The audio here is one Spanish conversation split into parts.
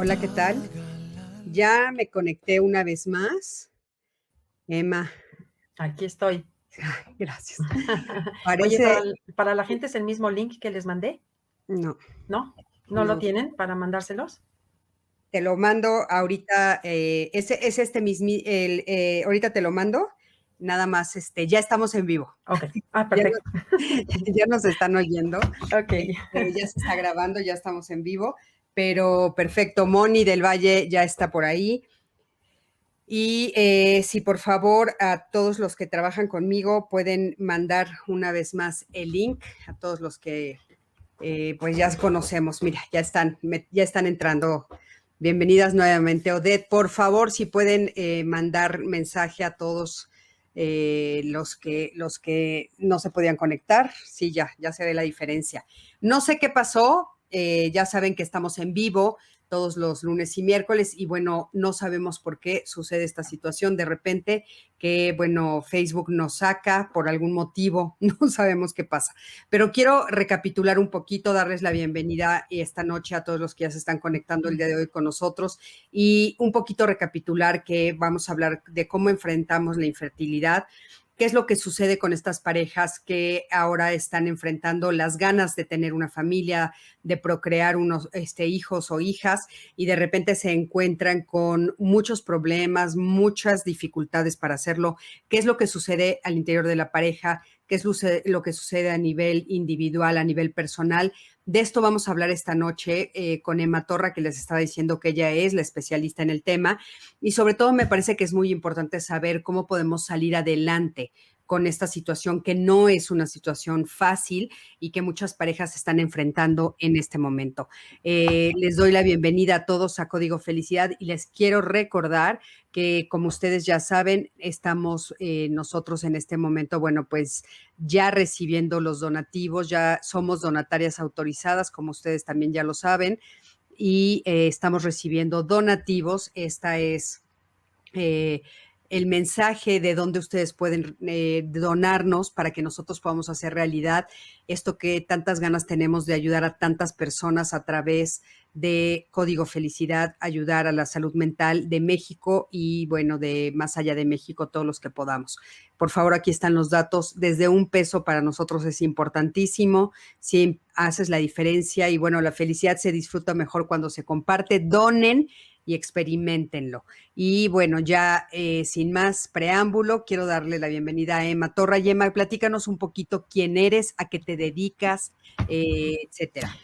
Hola, ¿qué tal? Ya me conecté una vez más. Emma, Aquí estoy. gracias. Oye, Parece, para la gente es el mismo link que les mandé, no, ¿no? ¿No lo no, tienen para mandárselos? te lo mando ahorita, es este mismo, ahorita te lo mando, nada más, ya estamos en vivo. Okey. Ya Perfecto. ya nos están oyendo, Okey. ya se está grabando, ya estamos en vivo, pero perfecto, Moni del Valle ya está por ahí. Y si por favor a todos los que trabajan conmigo pueden mandar una vez más el link a todos los que pues ya conocemos. Mira, ya están entrando. Bienvenidas nuevamente, Odette. Por favor, si pueden mandar mensaje a todos los que no se podían conectar. Sí, ya se ve la diferencia. No sé qué pasó. Ya saben que estamos en vivo todos los lunes y miércoles y bueno, no sabemos por qué sucede esta situación de repente que bueno, Facebook nos saca por algún motivo, no sabemos qué pasa. Pero quiero recapitular un poquito, darles la bienvenida esta noche a todos los que ya se están conectando el día de hoy con nosotros y un poquito recapitular que vamos a hablar de cómo enfrentamos la infertilidad. ¿Qué es lo que sucede con estas parejas que ahora están enfrentando las ganas de tener una familia, de procrear unos hijos o hijas y de repente se encuentran con muchos problemas, muchas dificultades para hacerlo? ¿Qué es lo que sucede al interior de la pareja? ¿Qué es lo que sucede a nivel individual, a nivel personal? De esto vamos a hablar esta noche con Emma Torra, que les estaba diciendo que ella es la especialista en el tema. Y sobre todo me parece que es muy importante saber cómo podemos salir adelante con esta situación, que no es una situación fácil y que muchas parejas están enfrentando en este momento. Les doy la bienvenida a todos a Código Felicidad y les quiero recordar que, como ustedes ya saben, estamos nosotros en este momento, bueno, pues ya recibiendo los donativos, ya somos donatarias autorizadas, como ustedes también ya lo saben, y estamos recibiendo donativos. Esta es eh, el mensaje de dónde ustedes pueden donarnos para que nosotros podamos hacer realidad esto que tantas ganas tenemos de ayudar a tantas personas a través de Código Felicidad, ayudar a la salud mental de México y bueno, de más allá de México, todos los que podamos. Por favor, aquí están los datos. Desde $1 para nosotros es importantísimo. Si haces la diferencia y bueno, la felicidad se disfruta mejor cuando se comparte. Donen y experimentenlo. Y bueno, ya sin más preámbulo, quiero darle la bienvenida a Emma Torra. Y Emma, platícanos un poquito quién eres, a qué te dedicas, etcétera.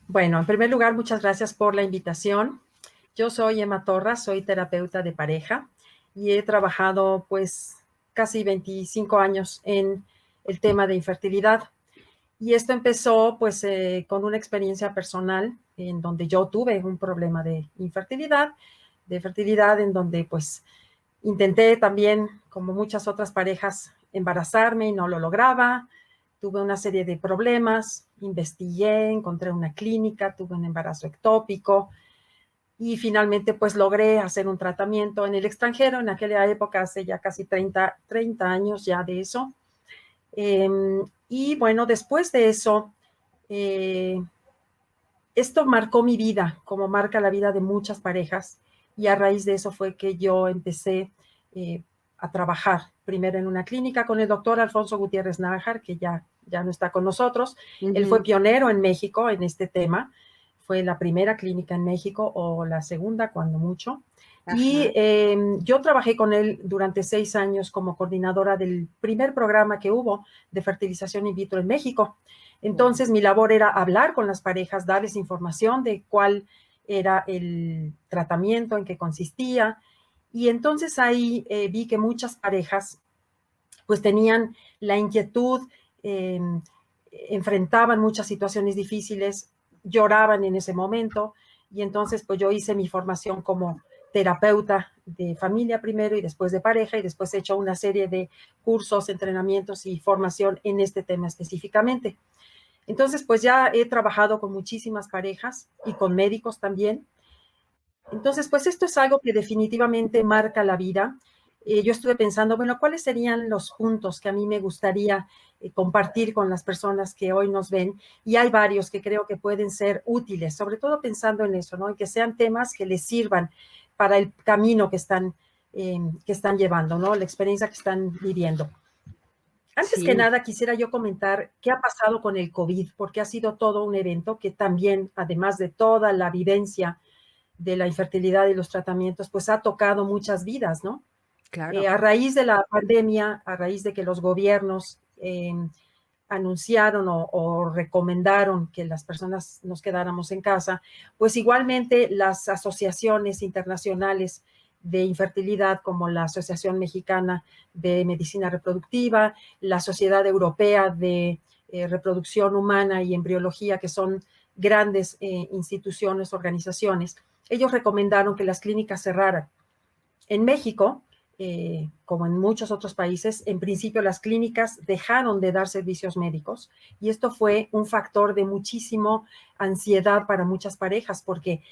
Bueno, en primer lugar, muchas gracias por la invitación. Yo soy Emma Torra, soy terapeuta de pareja y he trabajado, pues, casi 25 años en el tema de infertilidad. Y esto empezó, pues, con una experiencia personal en donde yo tuve un problema de infertilidad, de fertilidad, en donde, pues, intenté también, como muchas otras parejas, embarazarme y no lo lograba. Tuve una serie de problemas, investigué, encontré una clínica, tuve un embarazo ectópico y finalmente pues logré hacer un tratamiento en el extranjero, en aquella época, hace ya casi 30 años ya de eso. Y bueno, después de eso, eh, esto marcó mi vida, como marca la vida de muchas parejas, y a raíz de eso fue que yo empecé eh, a trabajar primero en una clínica con el doctor Alfonso Gutiérrez Nájar, que ya no está con nosotros. Él fue Ujú. pionero en México en este tema, fue la primera clínica en México o la segunda, cuando mucho. Y Ajá. yo trabajé con él durante 6 años como coordinadora del primer programa que hubo de fertilización in vitro en México. Wow. Entonces, mi labor era hablar con las parejas, darles información de cuál era el tratamiento, en qué consistía. Y entonces ahí vi que muchas parejas pues tenían la inquietud, eh, enfrentaban muchas situaciones difíciles, lloraban en ese momento. Y entonces pues yo hice mi formación como terapeuta de familia primero y después de pareja, y después he hecho una serie de cursos, entrenamientos y formación en este tema específicamente. Entonces, pues ya he trabajado con muchísimas parejas y con médicos también. Entonces, pues esto es algo que definitivamente marca la vida. Yo estuve pensando, bueno, ¿cuáles serían los puntos que a mí me gustaría compartir con las personas que hoy nos ven, y hay varios que creo que pueden ser útiles, sobre todo pensando en eso, ¿no? Y que sean temas que les sirvan para el camino que están llevando, ¿no? La experiencia que están viviendo. Antes que Sí, nada, quisiera yo comentar qué ha pasado con el COVID, porque ha sido todo un evento que también, además de toda la vivencia de la infertilidad y los tratamientos, pues ha tocado muchas vidas, ¿no? claro. A raíz de la pandemia, a raíz de que los gobiernos anunciaron o recomendaron que las personas nos quedáramos en casa, pues igualmente las asociaciones internacionales de infertilidad, como la Asociación Mexicana de Medicina Reproductiva, la Sociedad Europea de Reproducción Humana y Embriología, que son grandes instituciones, organizaciones, ellos recomendaron que las clínicas cerraran. En México, como en muchos otros países, en principio las clínicas dejaron de dar servicios médicos, y esto fue un factor de muchísimo ansiedad para muchas parejas, porque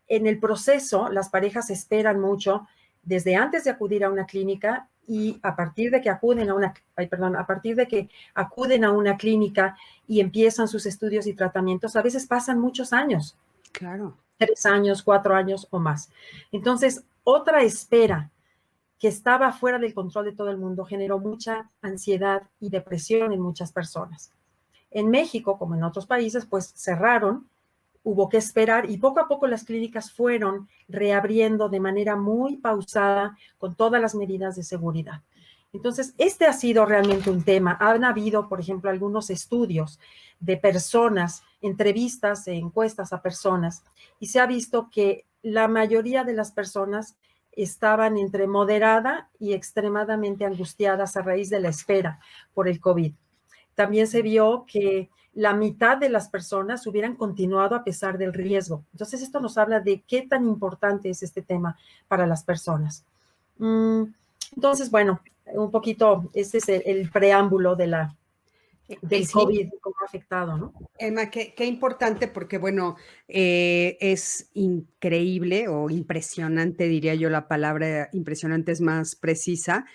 en el proceso las parejas esperan mucho desde antes de acudir a una clínica, y a partir de que acuden a partir de que acuden a una clínica y empiezan sus estudios y tratamientos, a veces pasan muchos años, Claro, 3 años, 4 años o más. Entonces, otra espera que estaba fuera del control de todo el mundo generó mucha ansiedad y depresión en muchas personas. En México, como en otros países, pues cerraron, hubo que esperar, y poco a poco las clínicas fueron reabriendo de manera muy pausada con todas las medidas de seguridad. Entonces, este ha sido realmente un tema. Han habido, por ejemplo, algunos estudios de personas, entrevistas e encuestas a personas, y se ha visto que la mayoría de las personas estaban entre moderada y extremadamente angustiadas a raíz de la espera por el COVID. También se vio que la mitad de las personas hubieran continuado a pesar del riesgo. Entonces, esto nos habla de qué tan importante es este tema para las personas. Entonces, bueno, un poquito, este es el preámbulo del sí, COVID, cómo ha afectado, ¿no? Emma, qué importante porque, bueno, es increíble o impresionante, diría yo, la palabra impresionante es más precisa,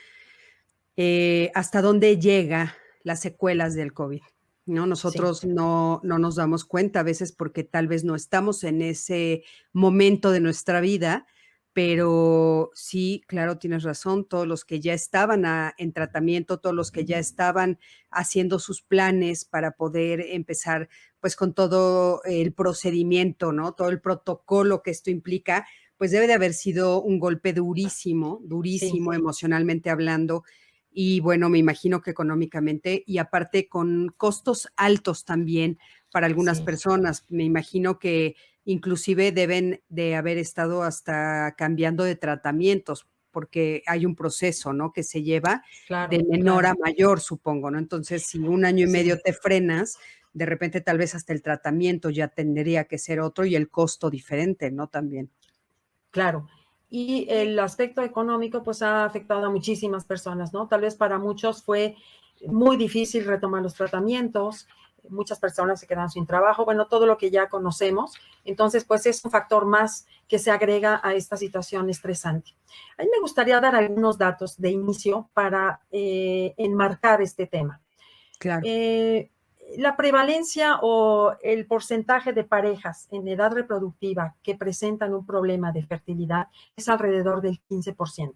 hasta dónde llega las secuelas del COVID, ¿no? Sí, Nosotros no nos damos cuenta a veces porque tal vez no estamos en ese momento de nuestra vida, pero sí, claro, tienes razón, todos los que ya estaban en tratamiento, todos los que ya estaban haciendo sus planes para poder empezar pues con todo el procedimiento, ¿no? Todo el protocolo que esto implica, pues debe de haber sido un golpe durísimo, sí, durísimo emocionalmente hablando, y bueno, me imagino que económicamente y aparte con costos altos también para algunas sí, personas. Me imagino que inclusive deben de haber estado hasta cambiando de tratamientos porque hay un proceso, ¿no? Que se lleva claro, de menor claro, a mayor, supongo, ¿no? Entonces, si un año y sí, medio te frenas, de repente tal vez hasta el tratamiento ya tendría que ser otro y el costo diferente, ¿no? También. claro. Y el aspecto económico, pues ha afectado a muchísimas personas, ¿no? Tal vez para muchos fue muy difícil retomar los tratamientos, muchas personas se quedaron sin trabajo, bueno, todo lo que ya conocemos. Entonces, pues es un factor más que se agrega a esta situación estresante. A mí me gustaría dar algunos datos de inicio para enmarcar este tema. Claro. Eh, la prevalencia o el porcentaje de parejas en edad reproductiva que presentan un problema de fertilidad es alrededor del 15%.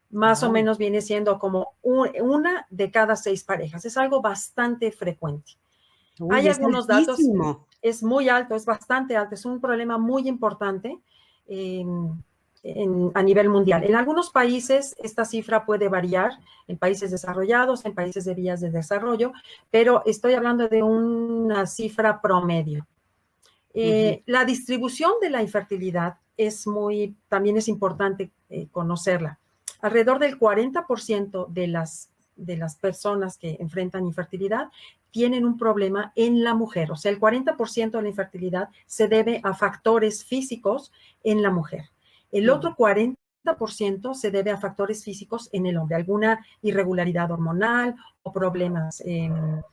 Más o Wow. menos viene siendo como una de cada 6 parejas. Es algo bastante frecuente. Uy, Hay es algunos datos, altísimo. es muy alto, es bastante alto, es un problema muy importante a nivel mundial. En algunos países esta cifra puede variar, en países desarrollados, en países de vías de desarrollo, pero estoy hablando de una cifra promedio. Ujú. La distribución de la infertilidad también es importante conocerla. Alrededor del 40% de las personas que enfrentan infertilidad tienen un problema en la mujer. O sea, el 40% de la infertilidad se debe a factores físicos en la mujer. El Ujú. otro 40% se debe a factores físicos en el hombre, alguna irregularidad hormonal o problemas en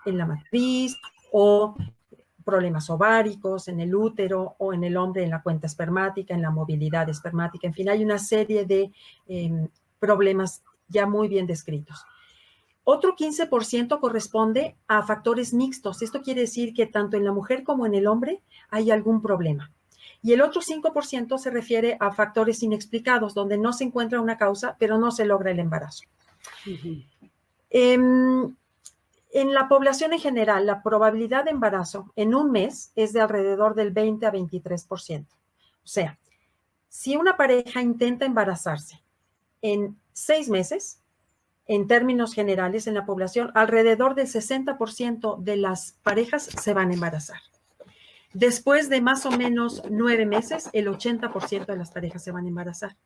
la matriz o problemas ováricos, en el útero o en el hombre en la cuenta espermática, en la movilidad espermática. En fin, hay una serie de problemas ya muy bien descritos. Otro 15% corresponde a factores mixtos. Esto quiere decir que tanto en la mujer como en el hombre hay algún problema. Y el otro 5% se refiere a factores inexplicados, donde no se encuentra una causa, pero no se logra el embarazo. Ujú. En la población en general, la probabilidad de embarazo en un mes es de alrededor del 20 a 23%. O sea, si una pareja intenta embarazarse en 6 meses, en términos generales en la población, alrededor del 60% de las parejas se van a embarazar. Después de más o menos 9 meses, el 80% de las parejas se van a embarazar.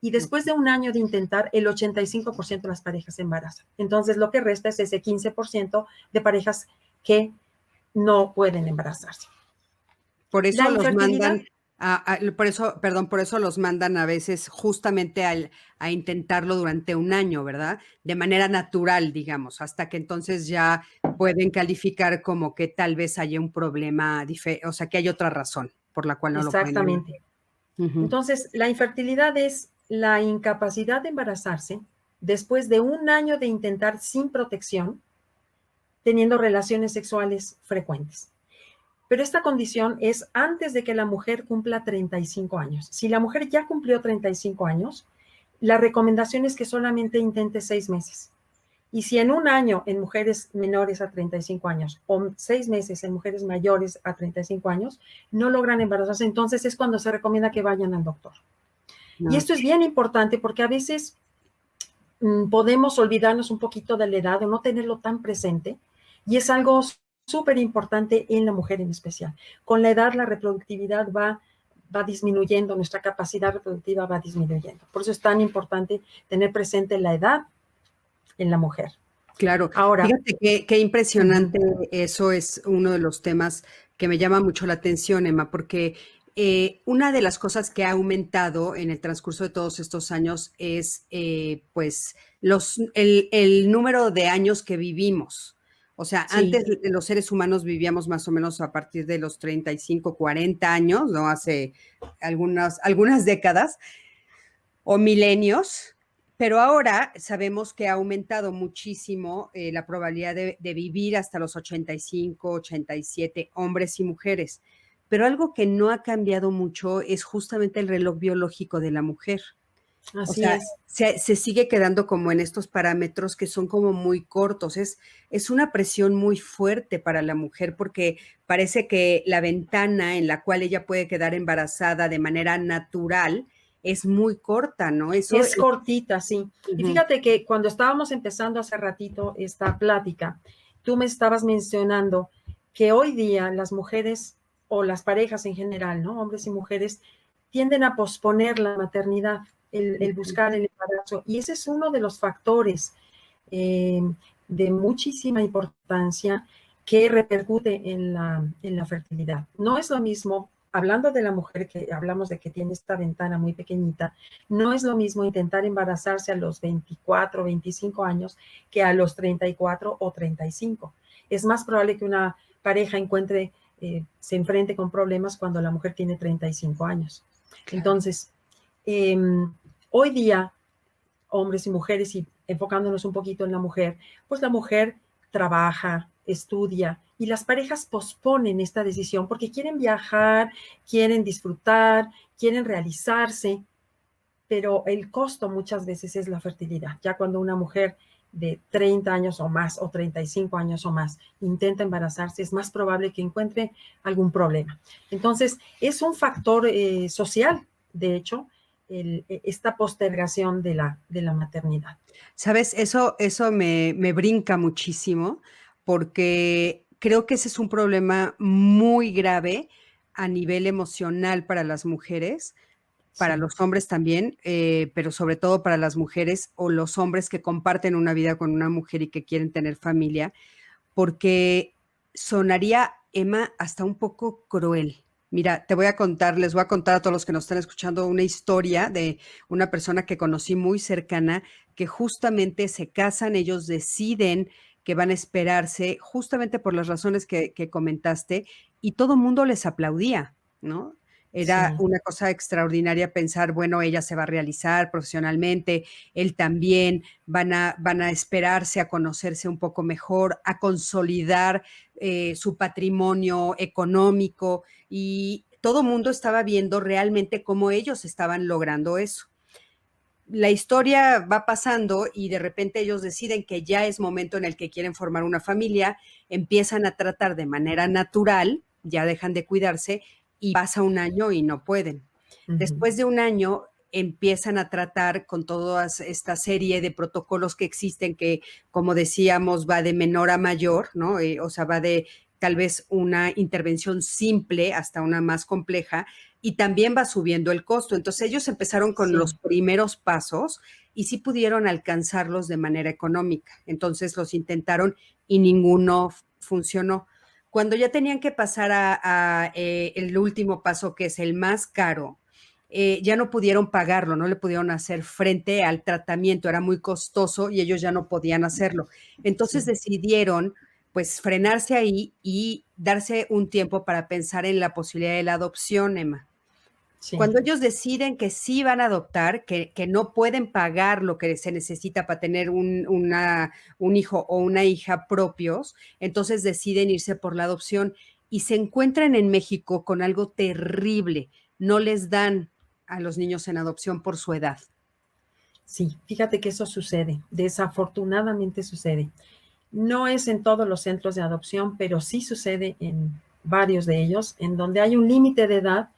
Y después de un año de intentar, el 85% de las parejas se embarazan. Entonces, lo que resta es ese 15% de parejas que no pueden embarazarse. Por La eso los infertilidad, mandan, por eso, perdón, por eso los mandan a veces justamente a intentarlo durante un año, ¿verdad? De manera natural, digamos, hasta que entonces ya pueden calificar como que tal vez haya un problema, o sea, que hay otra razón por la cual no lo pueden lograr. exactamente. Ujú. Entonces, la infertilidad es la incapacidad de embarazarse después de un año de intentar sin protección, teniendo relaciones sexuales frecuentes. Pero esta condición es antes de que la mujer cumpla 35 años. Si la mujer ya cumplió 35 años, la recomendación es que solamente intente 6 meses. Y si en un año en mujeres menores a 35 años o 6 meses en mujeres mayores a 35 años no logran embarazarse, entonces es cuando se recomienda que vayan al doctor. Y No. esto es bien importante porque a veces podemos olvidarnos un poquito de la edad o no tenerlo tan presente, y es algo súper importante en la mujer en especial. Con la edad la reproductividad va disminuyendo, nuestra capacidad reproductiva va disminuyendo. Por eso es tan importante tener presente la edad en la mujer. Claro, Ahora, fíjate qué impresionante, eso es uno de los temas que me llama mucho la atención, Emma, porque una de las cosas que ha aumentado en el transcurso de todos estos años es pues el número de años que vivimos. O sea, sí, antes los seres humanos vivíamos más o menos a partir de los 35, 40 años, ¿no? Hace algunas décadas o milenios, pero ahora sabemos que ha aumentado muchísimo la probabilidad de vivir hasta los 85, 87, hombres y mujeres. Pero algo que no ha cambiado mucho es justamente el reloj biológico de la mujer. O así sea, es. se sigue quedando como en estos parámetros que son como muy cortos. Es una presión muy fuerte para la mujer porque parece que la ventana en la cual ella puede quedar embarazada de manera natural es muy corta, ¿no? Eso Es cortita, sí. Y ujú, fíjate que cuando estábamos empezando hace ratito esta plática, tú me estabas mencionando que hoy día las mujeres o las parejas en general, ¿no? Hombres y mujeres, tienden a posponer la maternidad, el ujú, buscar el embarazo. Y ese es uno de los factores eh, de muchísima importancia que repercute en la fertilidad. No es lo mismo, hablando de la mujer que hablamos de que tiene esta ventana muy pequeñita, no es lo mismo intentar embarazarse a los 24, 25 años que a los 34 o 35. Es más probable que una pareja se enfrente con problemas cuando la mujer tiene 35 años. claro. Entonces, eh, hoy día, hombres y mujeres, y enfocándonos un poquito en la mujer, pues la mujer trabaja, estudia, y las parejas posponen esta decisión porque quieren viajar, quieren disfrutar, quieren realizarse, pero el costo muchas veces es la fertilidad. Ya cuando una mujer de 30 años o más, o 35 años o más, intenta embarazarse, es más probable que encuentre algún problema. Entonces, es un factor social, de hecho, esta postergación de la maternidad. ¿Sabes? Eso me brinca muchísimo porque creo que ese es un problema muy grave a nivel emocional para las mujeres, para Sí, los hombres también, pero sobre todo para las mujeres o los hombres que comparten una vida con una mujer y que quieren tener familia, porque sonaría, Emma, hasta un poco cruel. Mira, les voy a contar a todos los que nos están escuchando una historia de una persona que conocí muy cercana, que justamente se casan, ellos deciden que van a esperarse, justamente por las razones que comentaste, y todo mundo les aplaudía, ¿no? Era sí, una cosa extraordinaria pensar, bueno, ella se va a realizar profesionalmente, él también, van a esperarse a conocerse un poco mejor, a consolidar su patrimonio económico y todo el mundo estaba viendo realmente cómo ellos estaban logrando eso. La historia va pasando y de repente ellos deciden que ya es momento en el que quieren formar una familia, empiezan a tratar de manera natural, ya dejan de cuidarse y pasa un año y no pueden. ujú, Después de un año empiezan a tratar con toda esta serie de protocolos que existen que, como decíamos, va de menor a mayor, ¿no? O sea, va de tal vez una intervención simple hasta una más compleja y también va subiendo el costo. Entonces ellos empezaron con los sí, primeros pasos y sí pudieron alcanzarlos de manera económica. Entonces los intentaron y ninguno funcionó. Cuando ya tenían que pasar a el último paso, que es el más caro, ya no pudieron pagarlo, no le pudieron hacer frente al tratamiento, era muy costoso y ellos ya no podían hacerlo. Entonces sí, decidieron pues frenarse ahí y darse un tiempo para pensar en la posibilidad de la adopción, Emma. sí, Cuando ellos deciden que sí van a adoptar, que no pueden pagar lo que se necesita para tener un hijo o una hija propios, entonces deciden irse por la adopción y se encuentran en México con algo terrible. No les dan a los niños en adopción por su edad. sí. Fíjate que eso sucede, desafortunadamente sucede. No es en todos los centros de adopción, pero sí sucede en varios de ellos, en donde hay un límite de edad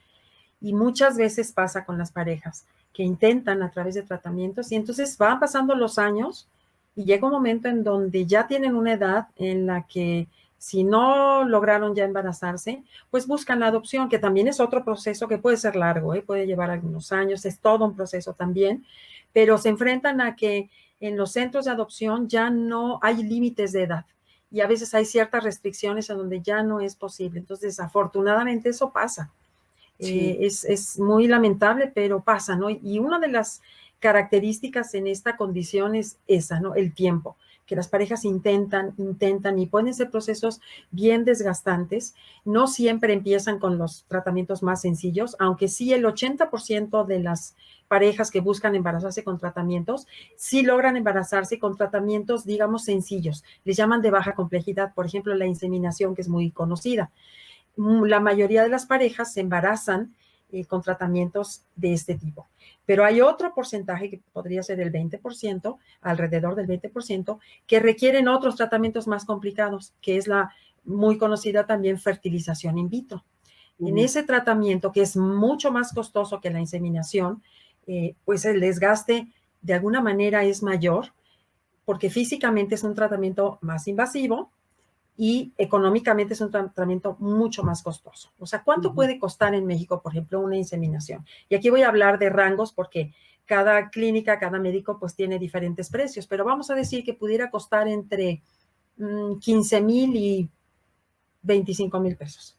y muchas veces pasa con las parejas que intentan a través de tratamientos y entonces van pasando los años y llega un momento en donde ya tienen una edad en la que si no lograron ya embarazarse, pues buscan la adopción, que también es otro proceso que puede ser largo, ¿eh? Puede llevar algunos años, es todo un proceso también, pero se enfrentan a que en los centros de adopción ya no hay límites de edad y a veces hay ciertas restricciones en donde ya no es posible. Entonces, desafortunadamente eso pasa. Sí, Es muy lamentable, pero pasa, ¿no? Y una de las características en esta condición es esa, ¿no? El tiempo, que las parejas intentan y pueden ser procesos bien desgastantes. No siempre empiezan con los tratamientos más sencillos, aunque sí el 80% de las parejas que buscan embarazarse con tratamientos, sí logran embarazarse con tratamientos, digamos, sencillos. Les llaman de baja complejidad, por ejemplo, la inseminación, que es muy conocida. La mayoría de las parejas se embarazan con tratamientos de este tipo. Pero hay otro porcentaje que podría ser el 20%, alrededor del 20%, que requieren otros tratamientos más complicados, que es la muy conocida también fertilización in vitro. En ujú, ese tratamiento, que es mucho más costoso que la inseminación, pues el desgaste de alguna manera es mayor, porque físicamente es un tratamiento más invasivo, y económicamente es un tratamiento mucho más costoso. O sea, ¿cuánto ujú. puede costar en México, por ejemplo, una inseminación? Y aquí voy a hablar de rangos porque cada clínica, cada médico, pues tiene diferentes precios, pero vamos a decir que pudiera costar entre 15,000 y 25,000 pesos,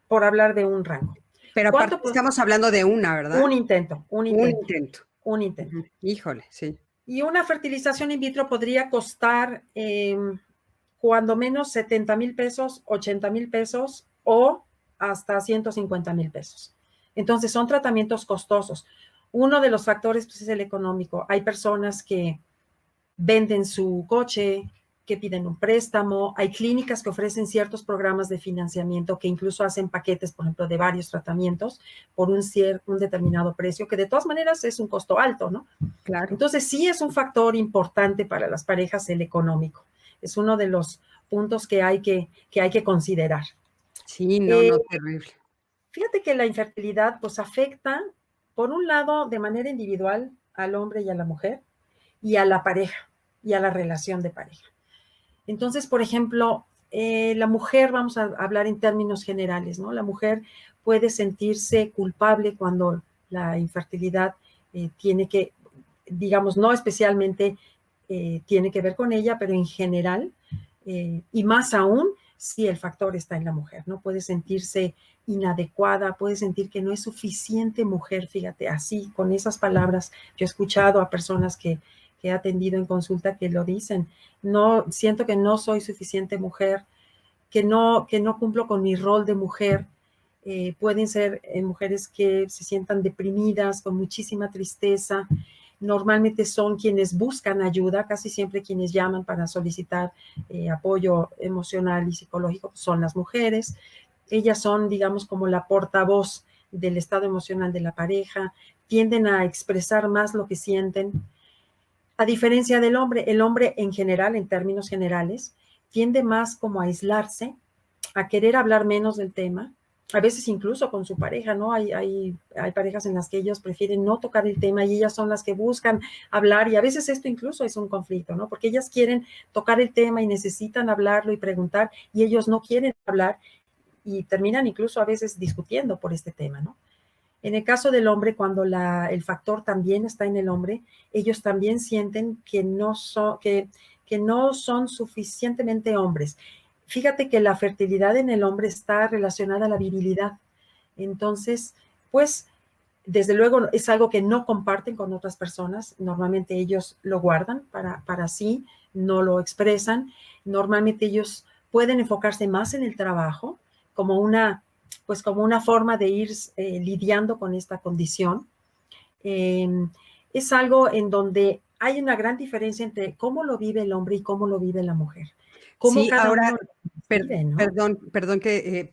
por hablar de un rango. Pero aparte ¿Cuánto? estamos hablando de una, ¿verdad? Un intento, un Un intento, intento. un intento. Ujú. Híjole, sí. Y una fertilización in vitro podría costar cuando menos 70,000 pesos, 80,000 pesos o hasta 150,000 pesos. Entonces son tratamientos costosos. Uno de los factores pues, es el económico. Hay personas que venden su coche, que piden un préstamo. Hay clínicas que ofrecen ciertos programas de financiamiento que incluso hacen paquetes, por ejemplo, de varios tratamientos por un determinado precio, que de todas maneras es un costo alto, ¿no? Claro. Entonces, sí es un factor importante para las parejas el económico. Es uno de los puntos que hay que considerar. Sí, no, Eh, no, terrible. Fíjate que la infertilidad pues afecta, por un lado, de manera individual al hombre y a la mujer y a la pareja y a la relación de pareja. Entonces, por ejemplo, la mujer, vamos a hablar en términos generales, ¿no? La mujer puede sentirse culpable cuando la infertilidad tiene que, digamos, no especialmente tiene que ver con ella, pero en general, y más aún si el factor está en la mujer, ¿no? Puede sentirse inadecuada, puede sentir que no es suficiente mujer, fíjate, así, con esas palabras. Yo he escuchado a personas que he atendido en consulta que lo dicen, no, siento que no soy suficiente mujer, que no cumplo con mi rol de mujer. pueden ser mujeres que se sientan deprimidas, con muchísima tristeza. Normalmente son quienes buscan ayuda, casi siempre quienes llaman para solicitar apoyo emocional y psicológico son las mujeres. Ellas son, digamos, como la portavoz del estado emocional de la pareja, tienden a expresar más lo que sienten. A diferencia del hombre, el hombre en general, en términos generales, tiende más como a aislarse, a querer hablar menos del tema, a veces incluso con su pareja, ¿no? Hay parejas en las que ellos prefieren no tocar el tema y ellas son las que buscan hablar y a veces esto incluso es un conflicto, ¿no? Porque ellas quieren tocar el tema y necesitan hablarlo y preguntar y ellos no quieren hablar y terminan incluso a veces discutiendo por este tema, ¿no? En el caso del hombre, cuando el factor también está en el hombre, ellos también sienten que no son suficientemente hombres. Fíjate que la fertilidad en el hombre está relacionada a la virilidad. Entonces, pues, desde luego es algo que no comparten con otras personas. Normalmente ellos lo guardan para sí, no lo expresan. Normalmente ellos pueden enfocarse más en el trabajo como como una forma de ir lidiando con esta condición. Eh, es algo en donde hay una gran diferencia entre cómo lo vive el hombre y cómo lo vive la mujer. Cómo Sí, cada ahora, uno lo vive, ¿no? perdón que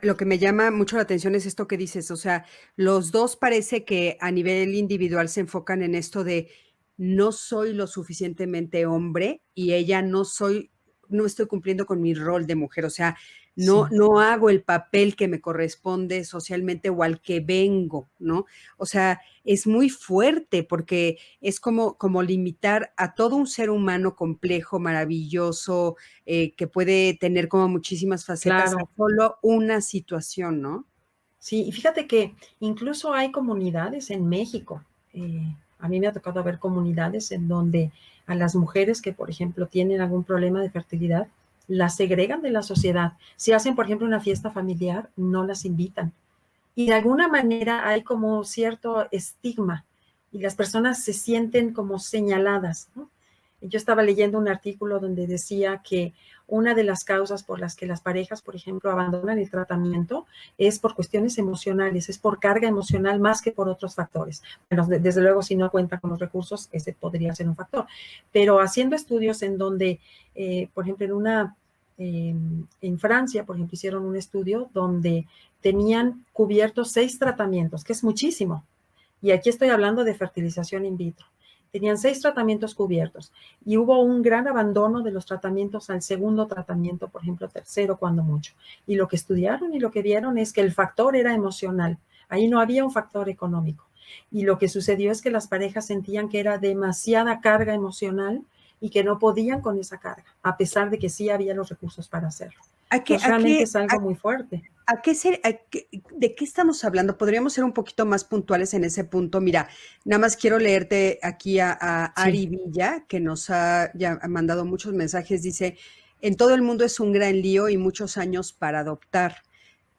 lo que me llama mucho la atención es esto que dices, o sea, los dos parece que a nivel individual se enfocan en esto de no soy lo suficientemente hombre y ella no estoy cumpliendo con mi rol de mujer, o sea, Sí. no hago el papel que me corresponde socialmente o al que vengo, ¿no? O sea, es muy fuerte porque es como limitar a todo un ser humano complejo, maravilloso, que puede tener como muchísimas facetas a Claro, solo una situación, ¿no? sí, y fíjate que incluso hay comunidades en México. A mí me ha tocado ver comunidades en donde a las mujeres que, por ejemplo, tienen algún problema de fertilidad, las segregan de la sociedad. Si hacen, por ejemplo, una fiesta familiar, no las invitan. Y de alguna manera hay como cierto estigma y las personas se sienten como señaladas, ¿no? Yo estaba leyendo un artículo donde decía que una de las causas por las que las parejas, por ejemplo, abandonan el tratamiento es por cuestiones emocionales, es por carga emocional más que por otros factores. Bueno, desde luego, si no cuenta con los recursos, ese podría ser un factor. Pero haciendo estudios en donde, por ejemplo, en Francia, por ejemplo, hicieron un estudio donde tenían cubiertos 6 tratamientos, que es muchísimo. Y aquí estoy hablando de fertilización in vitro. Tenían 6 tratamientos cubiertos y hubo un gran abandono de los tratamientos al segundo tratamiento, por ejemplo, tercero, cuando mucho. Y lo que estudiaron y lo que vieron es que el factor era emocional. Ahí no había un factor económico. Y lo que sucedió es que las parejas sentían que era demasiada carga emocional y que no podían con esa carga, a pesar de que sí había los recursos para hacerlo. ¿A qué, Entonces, a realmente qué, es algo muy fuerte. ¿De qué estamos hablando? Podríamos ser un poquito más puntuales en ese punto. Mira, nada más quiero leerte aquí a Sí, Ari Villa, que nos ha ya mandado muchos mensajes. Dice, en todo el mundo es un gran lío y muchos años para adoptar.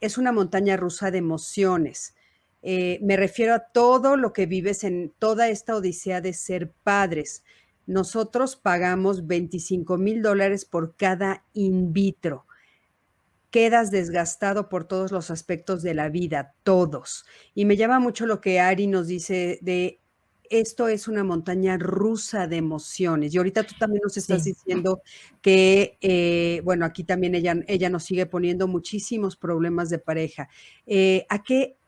Es una montaña rusa de emociones. Me refiero a todo lo que vives en toda esta odisea de ser padres. Nosotros pagamos $25,000 por cada in vitro. Quedas desgastado por todos los aspectos de la vida, todos. Y me llama mucho lo que Ari nos dice de esto es una montaña rusa de emociones. Y ahorita tú también nos estás sí. diciendo que, bueno, aquí también ella nos sigue poniendo muchísimos problemas de pareja.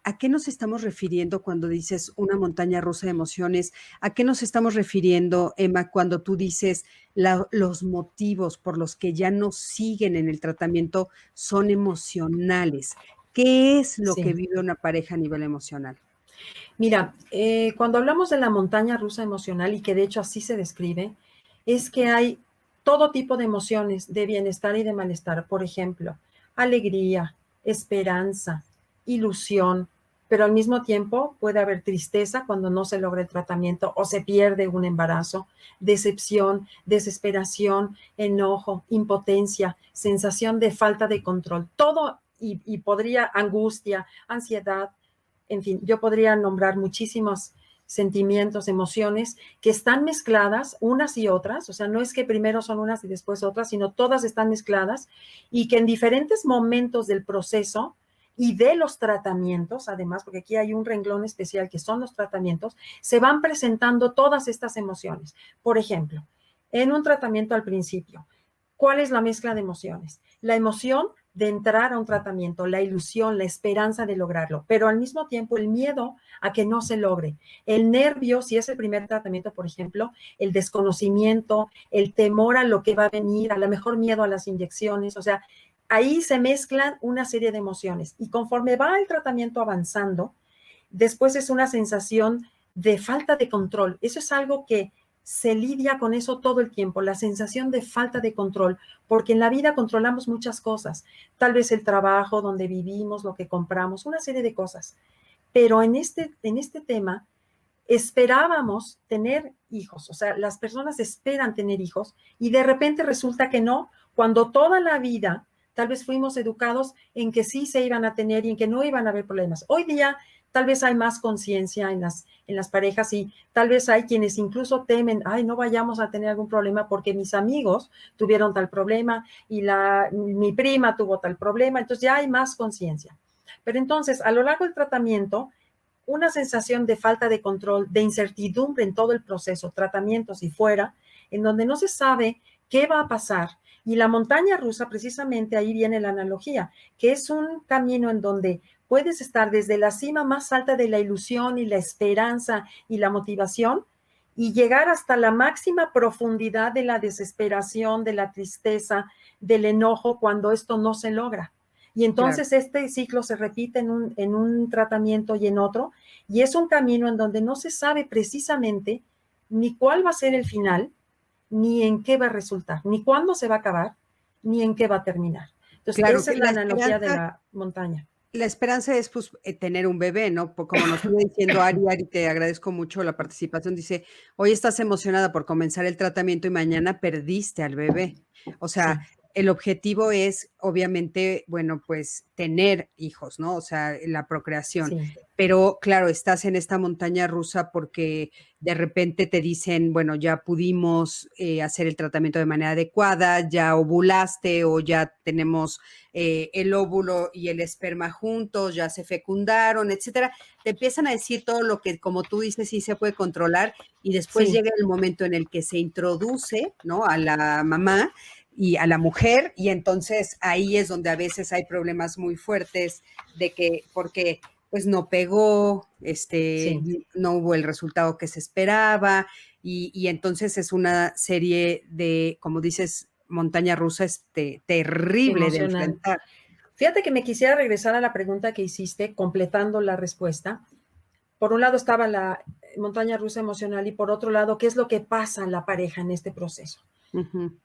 ¿A qué nos estamos refiriendo cuando dices una montaña rusa de emociones? ¿A qué nos estamos refiriendo, Emma, cuando tú dices los motivos por los que ya no siguen en el tratamiento son emocionales? ¿Qué es lo que Sí. vive una pareja a nivel emocional? Mira, cuando hablamos de la montaña rusa emocional, y que de hecho así se describe, es que hay todo tipo de emociones de bienestar y de malestar. Por ejemplo, alegría, esperanza, ilusión, pero al mismo tiempo puede haber tristeza cuando no se logra el tratamiento o se pierde un embarazo, decepción, desesperación, enojo, impotencia, sensación de falta de control, todo y podría angustia, ansiedad, en fin, yo podría nombrar muchísimos sentimientos, emociones que están mezcladas unas y otras, o sea, no es que primero son unas y después otras, sino todas están mezcladas y que en diferentes momentos del proceso y de los tratamientos, además, porque aquí hay un renglón especial que son los tratamientos, se van presentando todas estas emociones. Por ejemplo, en un tratamiento al principio, ¿cuál es la mezcla de emociones? La emoción de entrar a un tratamiento, la ilusión, la esperanza de lograrlo, pero al mismo tiempo el miedo a que no se logre. El nervio, si es el primer tratamiento, por ejemplo, el desconocimiento, el temor a lo que va a venir, a lo mejor miedo a las inyecciones, o sea, ahí se mezclan una serie de emociones y conforme va el tratamiento avanzando, después es una sensación de falta de control. Eso es algo que se lidia con eso todo el tiempo, la sensación de falta de control, porque en la vida controlamos muchas cosas, tal vez el trabajo, donde vivimos, lo que compramos, una serie de cosas. Pero en este tema esperábamos tener hijos, o sea, las personas esperan tener hijos y de repente resulta que no, cuando toda la vida tal vez fuimos educados en que sí se iban a tener y en que no iban a haber problemas. Hoy día tal vez hay más conciencia en las parejas y tal vez hay quienes incluso temen, ay, no vayamos a tener algún problema porque mis amigos tuvieron tal problema y mi prima tuvo tal problema, entonces ya hay más conciencia. Pero entonces, a lo largo del tratamiento, una sensación de falta de control, de incertidumbre en todo el proceso, tratamientos y fuera, en donde no se sabe qué va a pasar. Y la montaña rusa, precisamente ahí viene la analogía, que es un camino en donde puedes estar desde la cima más alta de la ilusión y la esperanza y la motivación y llegar hasta la máxima profundidad de la desesperación, de la tristeza, del enojo cuando esto no se logra. Y entonces claro, este ciclo se repite en un tratamiento y en otro, y es un camino en donde no se sabe precisamente ni cuál va a ser el final, ni en qué va a resultar, ni cuándo se va a acabar, ni en qué va a terminar. Entonces, claro, esa es la analogía de la montaña. La esperanza es pues tener un bebé, ¿no? Como nos estuvo diciendo Ari, te agradezco mucho la participación. Dice, hoy estás emocionada por comenzar el tratamiento y mañana perdiste al bebé. O sea, sí, el objetivo es, obviamente, bueno, pues tener hijos, ¿no? O sea, la procreación. Sí. Pero claro, estás en esta montaña rusa porque de repente te dicen, bueno, ya pudimos hacer el tratamiento de manera adecuada, ya ovulaste o ya tenemos el óvulo y el esperma juntos, ya se fecundaron, etcétera. Te empiezan a decir todo lo que, como tú dices, sí se puede controlar y después sí, llega el momento en el que se introduce, ¿no? A la mamá y a la mujer, y entonces ahí es donde a veces hay problemas muy fuertes de que, porque pues no pegó, sí, no hubo el resultado que se esperaba, y entonces es una serie de, como dices, montaña rusa terrible emocional de enfrentar. Fíjate que me quisiera regresar a la pregunta que hiciste, completando la respuesta. Por un lado estaba la montaña rusa emocional y por otro lado, ¿qué es lo que pasa en la pareja en este proceso?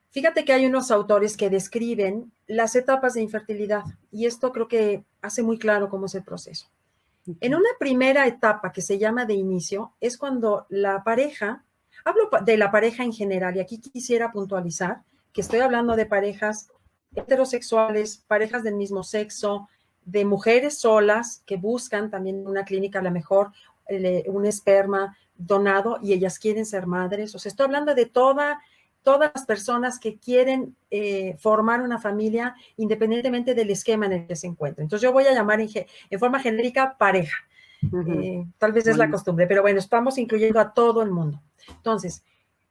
Fíjate que hay unos autores que describen las etapas de infertilidad y esto creo que hace muy claro cómo es el proceso. En una primera etapa que se llama de inicio es cuando la pareja, hablo de la pareja en general y aquí quisiera puntualizar que estoy hablando de parejas heterosexuales, parejas del mismo sexo, de mujeres solas que buscan también en una clínica a lo mejor un esperma donado y ellas quieren ser madres. O sea, estoy hablando de todas las personas que quieren formar una familia independientemente del esquema en el que se encuentren. Entonces yo voy a llamar en forma genérica pareja. Tal vez es la costumbre, pero bueno, estamos incluyendo a todo el mundo. Entonces,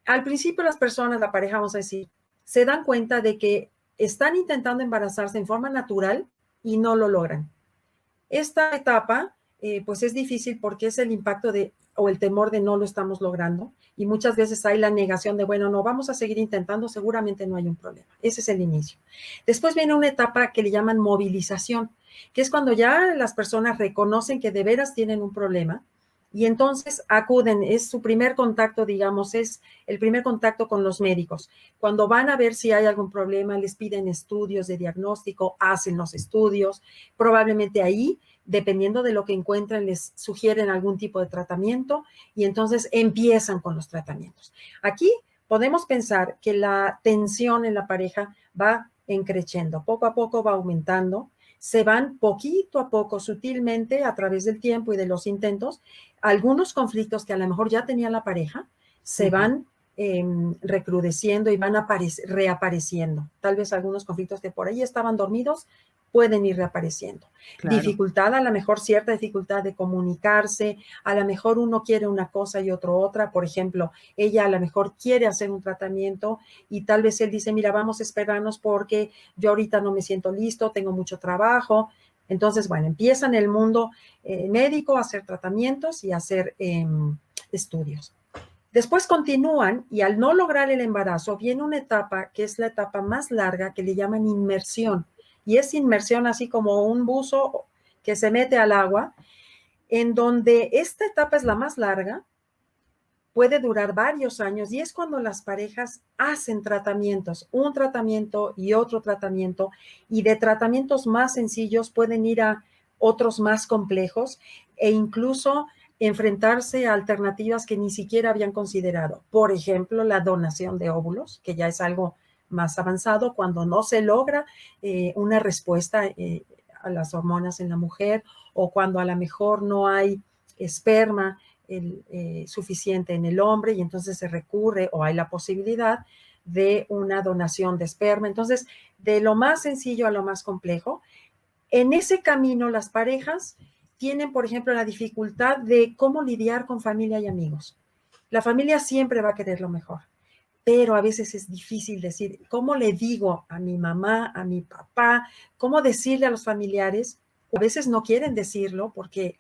al principio las personas, la pareja, vamos a decir, se dan cuenta de que están intentando embarazarse en forma natural y no lo logran. Esta etapa, pues es difícil porque es el impacto o el temor de no lo estamos logrando y muchas veces hay la negación de, bueno, no, vamos a seguir intentando, seguramente no hay un problema. Ese es el inicio. Después viene una etapa que le llaman movilización, que es cuando ya las personas reconocen que de veras tienen un problema y entonces acuden, es su primer contacto, digamos, es el primer contacto con los médicos. Cuando van a ver si hay algún problema, les piden estudios de diagnóstico, hacen los estudios, probablemente ahí, dependiendo de lo que encuentren, les sugieren algún tipo de tratamiento y entonces empiezan con los tratamientos. Aquí podemos pensar que la tensión en la pareja va creciendo, poco a poco va aumentando, se van poquito a poco, sutilmente, a través del tiempo y de los intentos, algunos conflictos que a lo mejor ya tenía la pareja, se van recrudeciendo y van reapareciendo. Tal vez algunos conflictos que por ahí estaban dormidos, pueden ir reapareciendo. Claro. Dificultad, a lo mejor cierta dificultad de comunicarse, a lo mejor uno quiere una cosa y otro otra. Por ejemplo, ella a lo mejor quiere hacer un tratamiento y tal vez él dice, mira, vamos a esperarnos porque yo ahorita no me siento listo, tengo mucho trabajo. Entonces, bueno, empiezan el mundo médico a hacer tratamientos y a hacer estudios. Después continúan y al no lograr el embarazo viene una etapa que es la etapa más larga que le llaman inmersión. Y es inmersión así como un buzo que se mete al agua, en donde esta etapa es la más larga, puede durar varios años y es cuando las parejas hacen tratamientos, un tratamiento y otro tratamiento, y de tratamientos más sencillos pueden ir a otros más complejos e incluso enfrentarse a alternativas que ni siquiera habían considerado. Por ejemplo, la donación de óvulos, que ya es algo más avanzado cuando no se logra una respuesta a las hormonas en la mujer o cuando a lo mejor no hay esperma suficiente en el hombre y entonces se recurre o hay la posibilidad de una donación de esperma. Entonces, de lo más sencillo a lo más complejo, en ese camino las parejas tienen, por ejemplo, la dificultad de cómo lidiar con familia y amigos. La familia siempre va a querer lo mejor, pero a veces es difícil decir, ¿cómo le digo a mi mamá, a mi papá? ¿Cómo decirle a los familiares? A veces no quieren decirlo porque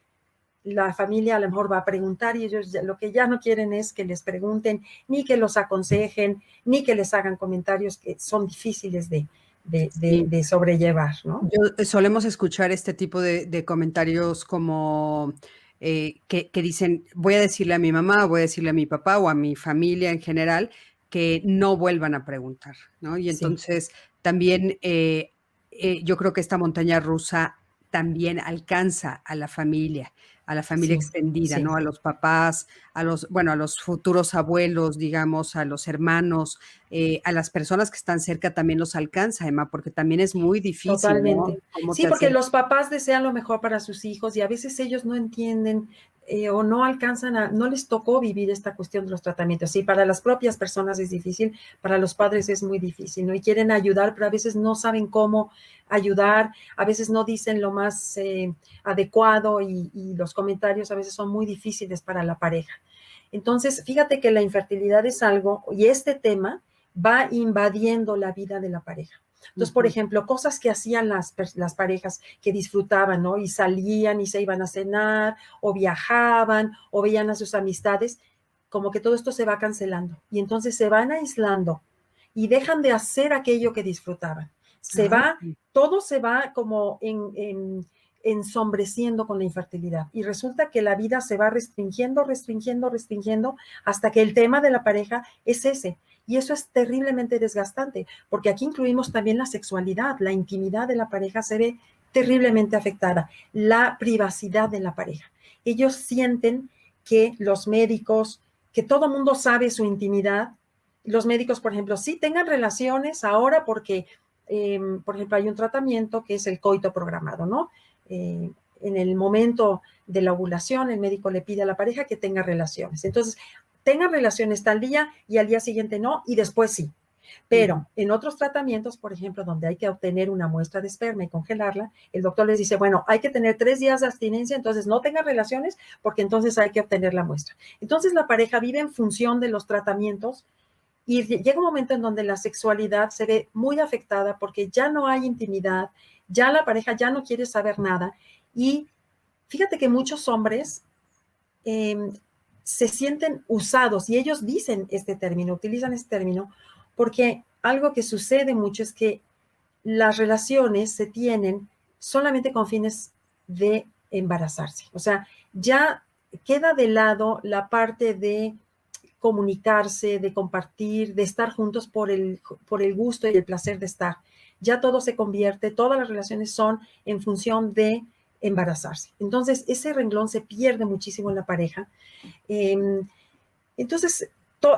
la familia a lo mejor va a preguntar y ellos lo que ya no quieren es que les pregunten, ni que los aconsejen, ni que les hagan comentarios que son difíciles Sí. de sobrellevar, ¿no? Solemos escuchar este tipo de comentarios como que dicen, voy a decirle a mi mamá, voy a decirle a mi papá o a mi familia en general que no vuelvan a preguntar, ¿no? Y Sí, entonces también yo creo que esta montaña rusa también alcanza a la familia sí, extendida, sí. ¿no? A los papás, bueno, a los futuros abuelos, digamos, a los hermanos, a las personas que están cerca también los alcanza, Emma, porque también es muy difícil, ¿no? Totalmente. ¿Cómo Sí, te porque hace? los papás desean lo mejor para sus hijos y a veces ellos no entienden o no alcanzan no les tocó vivir esta cuestión de los tratamientos. Sí, para las propias personas es difícil, para los padres es muy difícil, ¿no? Y quieren ayudar, pero a veces no saben cómo ayudar, a veces no dicen lo más adecuado y los comentarios a veces son muy difíciles para la pareja. Entonces, fíjate que la infertilidad es algo, y este tema va invadiendo la vida de la pareja. Entonces, por Ujú. ejemplo, cosas que hacían las parejas que disfrutaban, ¿no? Y salían y se iban a cenar, o viajaban, o veían a sus amistades, como que todo esto se va cancelando. Y entonces se van aislando y dejan de hacer aquello que disfrutaban. Ay, sí. Todo se va como ensombreciendo con la infertilidad. Y resulta que la vida se va restringiendo, restringiendo, restringiendo, hasta que el tema de la pareja es ese. Y eso es terriblemente desgastante, porque aquí incluimos también la sexualidad, la intimidad de la pareja se ve terriblemente afectada, la privacidad de la pareja. Ellos sienten que los médicos, que todo mundo sabe su intimidad, los médicos, por ejemplo, sí tengan relaciones ahora porque, por ejemplo, hay un tratamiento que es el coito programado, ¿no? En el momento de la ovulación, el médico le pide a la pareja que tenga relaciones. Entonces, tengan relaciones tal día y al día siguiente no, y después sí. Ujú. Pero en otros tratamientos, por ejemplo, donde hay que obtener una muestra de esperma y congelarla, el doctor les dice, bueno, hay que tener 3 días de abstinencia, entonces no tengan relaciones porque entonces hay que obtener la muestra. Entonces la pareja vive en función de los tratamientos y llega un momento en donde la sexualidad se ve muy afectada porque ya no hay intimidad, ya la pareja ya no quiere saber nada. Y fíjate que muchos hombres eh, se sienten usados y ellos dicen este término, utilizan este término, porque algo que sucede mucho es que las relaciones se tienen solamente con fines de embarazarse. O sea, ya queda de lado la parte de comunicarse, de compartir, de estar juntos por el gusto y el placer de estar. Ya todo se convierte, todas las relaciones son en función de embarazarse. Entonces, ese renglón se pierde muchísimo en la pareja. Eh, entonces,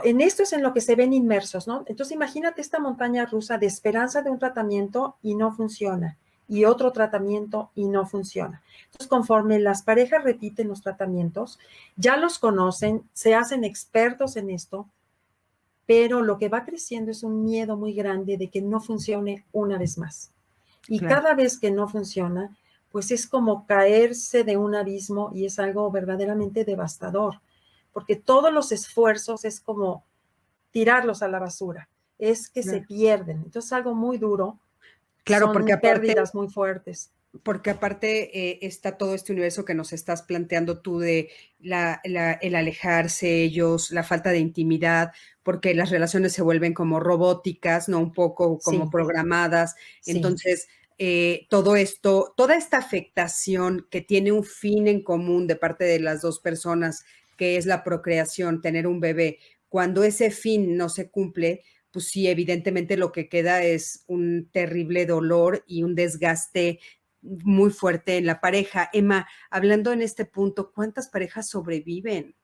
en esto es en lo que se ven inmersos, ¿no? Entonces, imagínate esta montaña rusa de esperanza de un tratamiento y no funciona, y otro tratamiento y no funciona. Entonces, conforme las parejas repiten los tratamientos, ya los conocen, se hacen expertos en esto, pero lo que va creciendo es un miedo muy grande de que no funcione una vez más. Y Claro. cada vez que no funciona, pues es como caerse de un abismo y es algo verdaderamente devastador, porque todos los esfuerzos es como tirarlos a la basura, es que se Claro. pierden. Entonces, algo muy duro, Claro, son pérdidas muy fuertes. porque aparte está todo este universo que nos estás planteando tú de el alejarse ellos, la falta de intimidad, porque las relaciones se vuelven como robóticas, ¿no? Un poco como Sí, programadas. sí, Entonces, todo esto, toda esta afectación que tiene un fin en común de parte de las dos personas, que es la procreación, tener un bebé, cuando ese fin no se cumple, pues sí, evidentemente lo que queda es un terrible dolor y un desgaste muy fuerte en la pareja. Emma, hablando en este punto, ¿cuántas parejas sobreviven?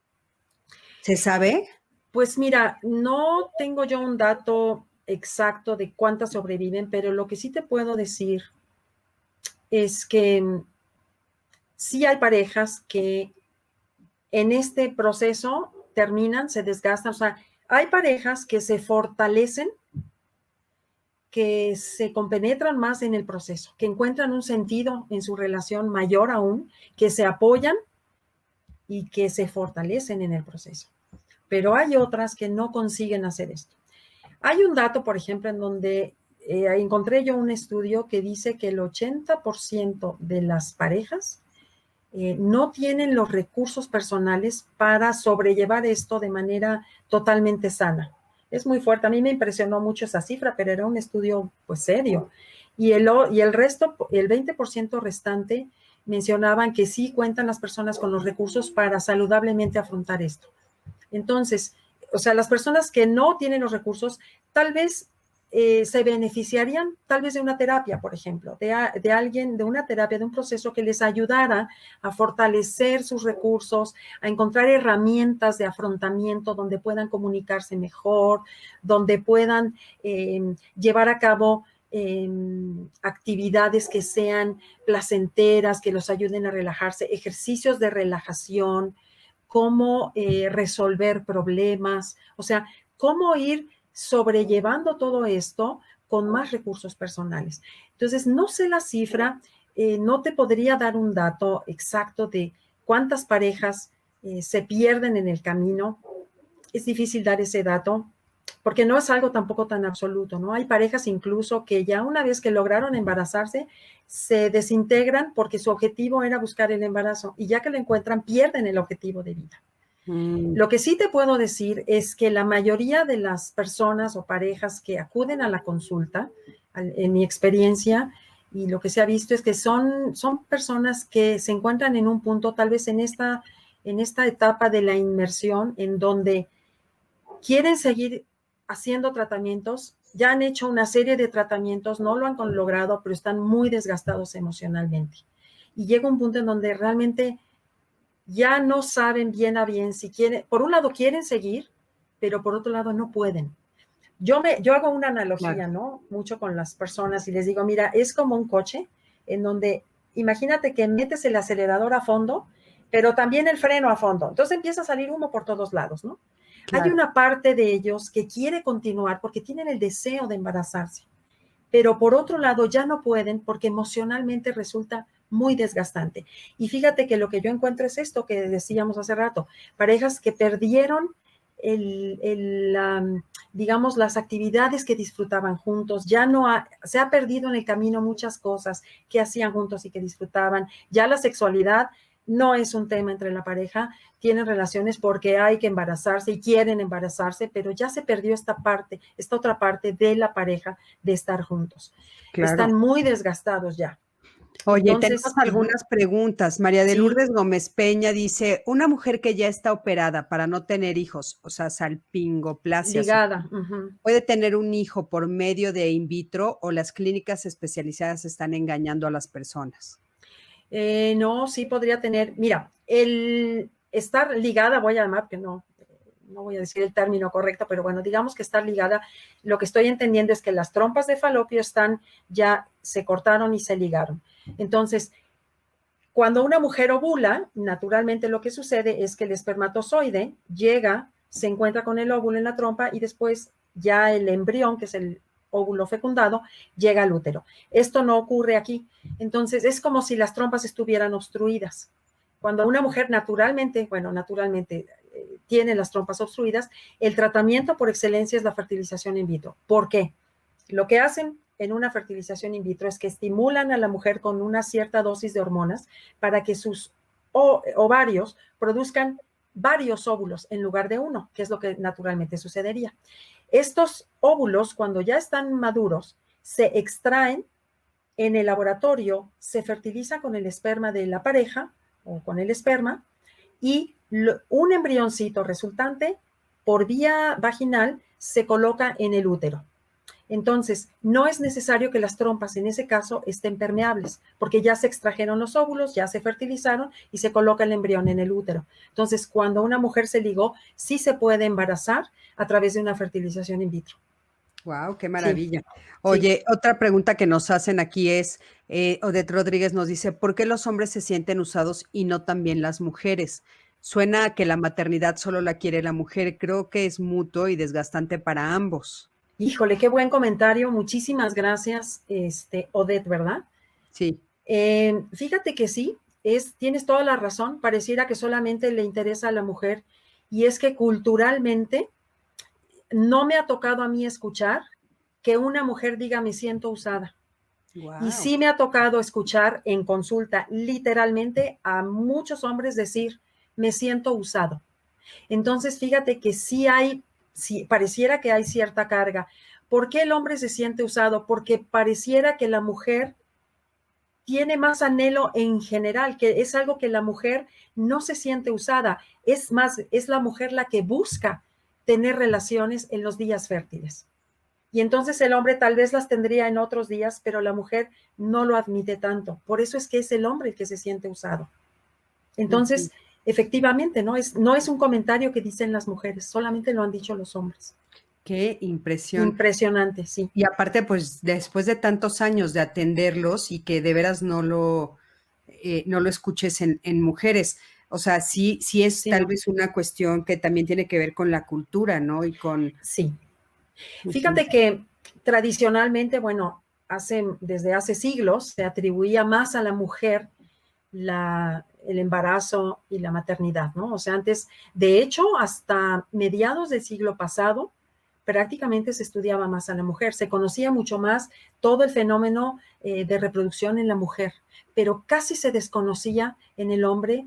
¿Se sabe? pues mira, no tengo yo un dato exacto de cuántas sobreviven, pero lo que sí te puedo decir es que sí hay parejas que en este proceso terminan, se desgastan, o sea, hay parejas que se fortalecen, que se compenetran más en el proceso, que encuentran un sentido en su relación mayor aún, que se apoyan y que se fortalecen en el proceso. Pero hay otras que no consiguen hacer esto. Hay un dato, por ejemplo, en donde encontré yo un estudio que dice que el 80% de las parejas no tienen los recursos personales para sobrellevar esto de manera totalmente sana. Es muy fuerte. A mí me impresionó mucho esa cifra, pero era un estudio pues serio. Y el resto, el 20% restante, mencionaban que sí cuentan las personas con los recursos para saludablemente afrontar esto. Entonces, o sea, las personas que no tienen los recursos, tal vez se beneficiarían tal vez de una terapia, por ejemplo, de alguien, de una terapia, de un proceso que les ayudara a fortalecer sus recursos, a encontrar herramientas de afrontamiento donde puedan comunicarse mejor, donde puedan llevar a cabo actividades que sean placenteras, que los ayuden a relajarse, ejercicios de relajación, cómo resolver problemas, o sea, cómo ir sobrellevando todo esto con más recursos personales. Entonces, no sé la cifra, no te podría dar un dato exacto de cuántas parejas se pierden en el camino. Es difícil dar ese dato porque no es algo tampoco tan absoluto, ¿no? Hay parejas incluso que ya una vez que lograron embarazarse, se desintegran porque su objetivo era buscar el embarazo y ya que lo encuentran, pierden el objetivo de vida. Mm, Lo que sí te puedo decir es que la mayoría de las personas o parejas que acuden a la consulta, en mi experiencia, y lo que se ha visto es que son personas que se encuentran en un punto, tal vez en esta etapa de la inmersión, en donde quieren seguir haciendo tratamientos, ya han hecho una serie de tratamientos, no lo han logrado, pero están muy desgastados emocionalmente. Y llega un punto en donde realmente ya no saben bien a bien si quieren, por un lado quieren seguir, pero por otro lado no pueden. Yo hago una claro. analogía, ¿no? Mucho con las personas y les digo, mira, es como un coche en donde imagínate que metes el acelerador a fondo, pero también el freno a fondo. Entonces empieza a salir humo por todos lados, ¿no? Hay Claro. una parte de ellos que quiere continuar porque tienen el deseo de embarazarse, pero por otro lado ya no pueden porque emocionalmente resulta muy desgastante. Y fíjate que lo que yo encuentro es esto que decíamos hace rato, parejas que perdieron digamos, las actividades que disfrutaban juntos, ya no se ha perdido en el camino muchas cosas que hacían juntos y que disfrutaban, ya la sexualidad no es un tema entre la pareja, tienen relaciones porque hay que embarazarse y quieren embarazarse, pero ya se perdió esta parte, esta otra parte de la pareja de estar juntos. Claro. Están muy desgastados ya. Oye, tenemos Entonces, algunas preguntas. María de sí, Lourdes Gómez Peña dice, una mujer que ya está operada para no tener hijos, o sea, salpingoplasia, ligada. ¿puede tener un hijo por medio de in vitro o las clínicas especializadas están engañando a las personas? No, sí podría tener, mira, el estar ligada, voy a llamar, que no voy a decir el término correcto, pero bueno, digamos que estar ligada, lo que estoy entendiendo es que las trompas de falopio ya se cortaron y se ligaron. Entonces, cuando una mujer ovula, naturalmente lo que sucede es que el espermatozoide llega, se encuentra con el óvulo en la trompa y después ya el embrión, que es óvulo fecundado llega al útero. Esto no ocurre aquí. Entonces, es como si las trompas estuvieran obstruidas. Cuando una mujer naturalmente tiene las trompas obstruidas, el tratamiento por excelencia es la fertilización in vitro. ¿Por qué? Lo que hacen en una fertilización in vitro es que estimulan a la mujer con una cierta dosis de hormonas para que sus ovarios produzcan varios óvulos en lugar de uno, que es lo que naturalmente sucedería. Estos óvulos, cuando ya están maduros, se extraen en el laboratorio, se fertiliza con el esperma de la pareja o con el esperma y un embrioncito resultante por vía vaginal se coloca en el útero. Entonces, no es necesario que las trompas en ese caso estén permeables, porque ya se extrajeron los óvulos, ya se fertilizaron y se coloca el embrión en el útero. Entonces, cuando una mujer se ligó, sí se puede embarazar a través de una fertilización in vitro. Wow, qué maravilla. Sí, Oye, sí. otra pregunta que nos hacen aquí es, Odette Rodríguez nos dice, ¿por qué los hombres se sienten usados y no también las mujeres? Suena a que la maternidad solo la quiere la mujer. Creo que es mutuo y desgastante para ambos. Híjole, qué buen comentario. Muchísimas gracias, Odette, ¿verdad? Sí. Fíjate que sí, tienes toda la razón. Pareciera que solamente le interesa a la mujer y es que culturalmente no me ha tocado a mí escuchar que una mujer diga me siento usada. Y Wow. sí me ha tocado escuchar en consulta literalmente a muchos hombres decir me siento usado. Entonces, fíjate que sí, pareciera que hay cierta carga. ¿Por qué el hombre se siente usado? Porque pareciera que la mujer tiene más anhelo en general, que es algo que la mujer no se siente usada. Es más, es la mujer la que busca tener relaciones en los días fértiles. Y entonces el hombre tal vez las tendría en otros días, pero la mujer no lo admite tanto. Por eso es que es el hombre el que se siente usado. Ujú. Entonces, efectivamente, no es un comentario que dicen las mujeres, solamente lo han dicho los hombres. Qué impresión. Impresionante, sí. Y aparte, pues después de tantos años de atenderlos y que de veras no lo escuches en mujeres, o sea, sí es Sí, tal no. vez una cuestión que también tiene que ver con la cultura, ¿no? Y con... Sí. Ujú. Fíjate que tradicionalmente, bueno, desde hace siglos se atribuía más a la mujer el embarazo y la maternidad, ¿no? O sea, antes, de hecho, hasta mediados del siglo pasado, prácticamente se estudiaba más a la mujer, se conocía mucho más todo el fenómeno de reproducción en la mujer, pero casi se desconocía en el hombre,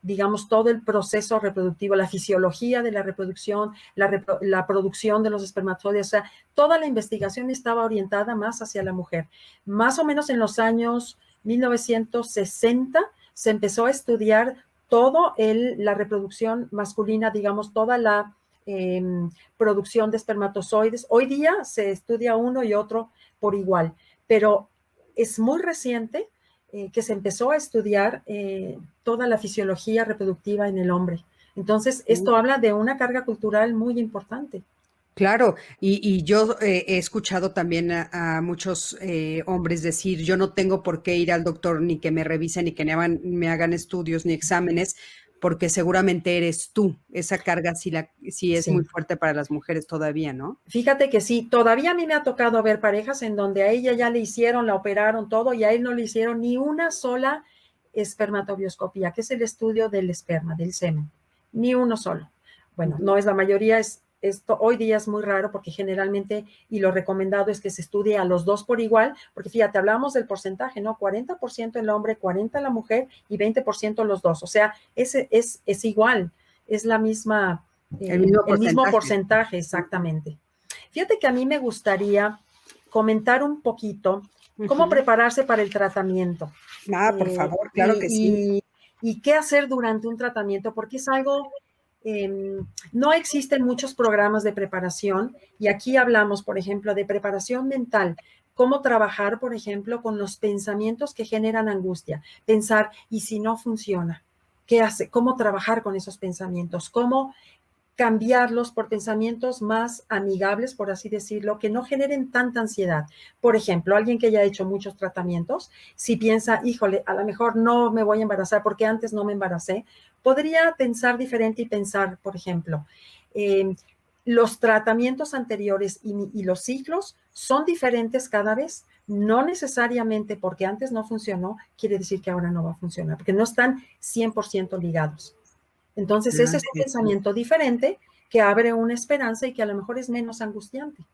digamos, todo el proceso reproductivo, la fisiología de la reproducción, la producción de los espermatozoides, o sea, toda la investigación estaba orientada más hacia la mujer. Más o menos en los años 1960 se empezó a estudiar la reproducción masculina, digamos, toda la producción de espermatozoides. Hoy día se estudia uno y otro por igual, pero es muy reciente que se empezó a estudiar toda la fisiología reproductiva en el hombre. Entonces, esto habla de una carga cultural muy importante. Claro, y yo he escuchado también a muchos hombres decir, yo no tengo por qué ir al doctor ni que me revisen, ni que me hagan estudios ni exámenes, porque seguramente eres tú. Esa carga sí es muy Sí. fuerte para las mujeres todavía, ¿no? Fíjate que sí, todavía a mí me ha tocado ver parejas en donde a ella ya le hicieron, la operaron todo y a él no le hicieron ni una sola espermatobioscopía, que es el estudio del esperma, del semen, ni uno solo. Bueno, Ujú. no es la mayoría, esto hoy día es muy raro porque generalmente, y lo recomendado es que se estudie a los dos por igual, porque fíjate, hablamos del porcentaje, ¿no? 40% el hombre, 40% la mujer y 20% los dos. O sea, es igual, es la misma, El mismo el mismo porcentaje. porcentaje Ujú. exactamente. Fíjate que a mí me gustaría comentar un poquito cómo Ujú. prepararse para el tratamiento Ah, por eh, favor, claro que sí. y, y qué hacer durante un tratamiento, porque es algo, no existen muchos programas de preparación y aquí hablamos, por ejemplo, de preparación mental, cómo trabajar, por ejemplo, con los pensamientos que generan angustia, pensar, ¿y si no funciona? ¿Qué hace? ¿Cómo trabajar con esos pensamientos? ¿Cómo cambiarlos por pensamientos más amigables, por así decirlo, que no generen tanta ansiedad? Por ejemplo, alguien que ya ha hecho muchos tratamientos, si piensa, híjole, a lo mejor no me voy a embarazar porque antes no me embaracé, podría pensar diferente y pensar, por ejemplo, eh, los tratamientos anteriores y los ciclos son diferentes cada vez. No necesariamente porque antes no funcionó, quiere decir que ahora no va a funcionar, porque no están 100% ligados. Entonces, ese es un pensamiento diferente que abre una esperanza y que a lo mejor es menos angustiante.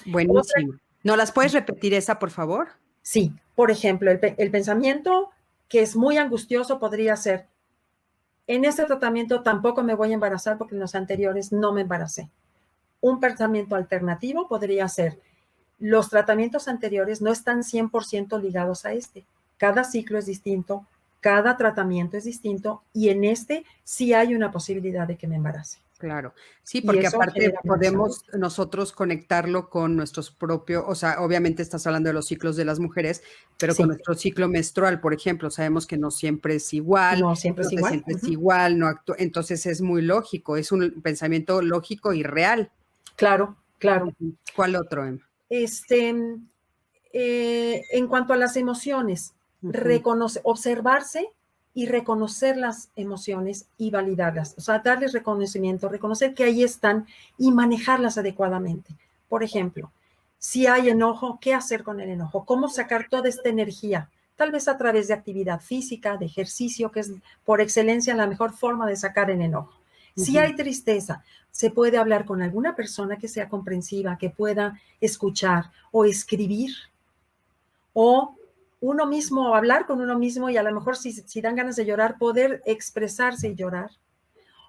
Buenísimo. ¿No las puedes repetir esa, por favor? Sí, por ejemplo, el pensamiento que es muy angustioso podría ser, en este tratamiento tampoco me voy a embarazar porque en los anteriores no me embaracé. Un pensamiento alternativo podría ser, los tratamientos anteriores no están 100% ligados a este. Cada ciclo es distinto, cada tratamiento es distinto y en este sí hay una posibilidad de que me embarace. Claro, sí, Y porque eso aparte genera mucha podemos angustia. nosotros conectarlo con nuestros propios, o sea, obviamente estás hablando de los ciclos de las mujeres, pero con Sí, nuestro ciclo menstrual, por ejemplo, sabemos que no siempre es igual, no siempre no es te igual. sientes igual, no entonces es muy lógico, es un pensamiento lógico y real. Claro, claro. ¿Cuál otro, Emma? Este, en cuanto a las emociones, observarse y reconocer las emociones y validarlas, o sea, darles reconocimiento, reconocer que ahí están y manejarlas adecuadamente. Por ejemplo, si hay enojo, ¿qué hacer con el enojo? ¿Cómo sacar toda esta energía? Tal vez a través de actividad física, de ejercicio, que es por excelencia la mejor forma de sacar el enojo. Si hay tristeza, se puede hablar con alguna persona que sea comprensiva, que pueda escuchar o escribir, o uno mismo, hablar con uno mismo y a lo mejor si dan ganas de llorar, poder expresarse y llorar.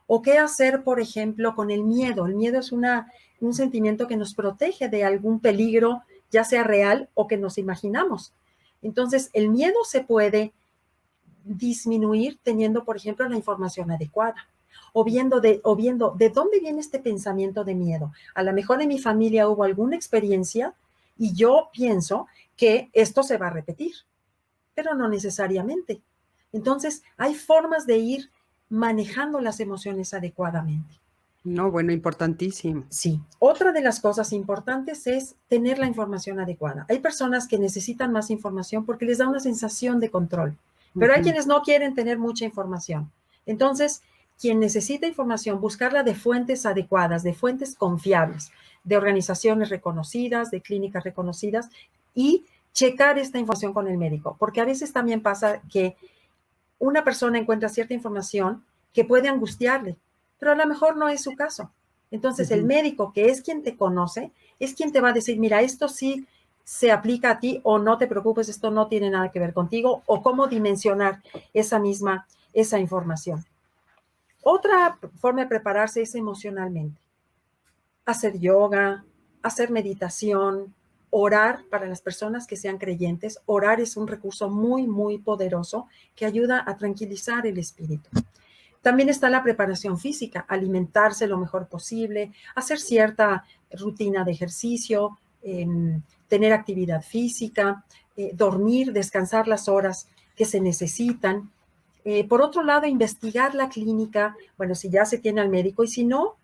O qué hacer, por ejemplo, con el miedo. El miedo es un sentimiento que nos protege de algún peligro, ya sea real o que nos imaginamos. Entonces, el miedo se puede disminuir teniendo, por ejemplo, la información adecuada. O viendo de dónde viene este pensamiento de miedo. A lo mejor en mi familia hubo alguna experiencia y yo pienso que esto se va a repetir, pero no necesariamente. Entonces, hay formas de ir manejando las emociones adecuadamente. No, bueno, importantísimo. Sí, otra de las cosas importantes es tener la información adecuada. Hay personas que necesitan más información porque les da una sensación de control, pero hay quienes no quieren tener mucha información. Entonces, quien necesita información, buscarla de fuentes adecuadas, de fuentes confiables, de organizaciones reconocidas, de clínicas reconocidas y checar esta información con el médico, porque a veces también pasa que una persona encuentra cierta información que puede angustiarle, pero a lo mejor no es su caso. Entonces, el médico, que es quien te conoce, es quien te va a decir, mira, esto sí se aplica a ti o no te preocupes, esto no tiene nada que ver contigo, o cómo dimensionar esa información. Otra forma de prepararse es emocionalmente. Hacer yoga, hacer meditación, orar para las personas que sean creyentes. Orar es un recurso muy, muy poderoso que ayuda a tranquilizar el espíritu. También está la preparación física, alimentarse lo mejor posible, hacer cierta rutina de ejercicio, tener actividad física, dormir, descansar las horas que se necesitan. Por otro lado, investigar la clínica, bueno, si ya se tiene al médico y si no,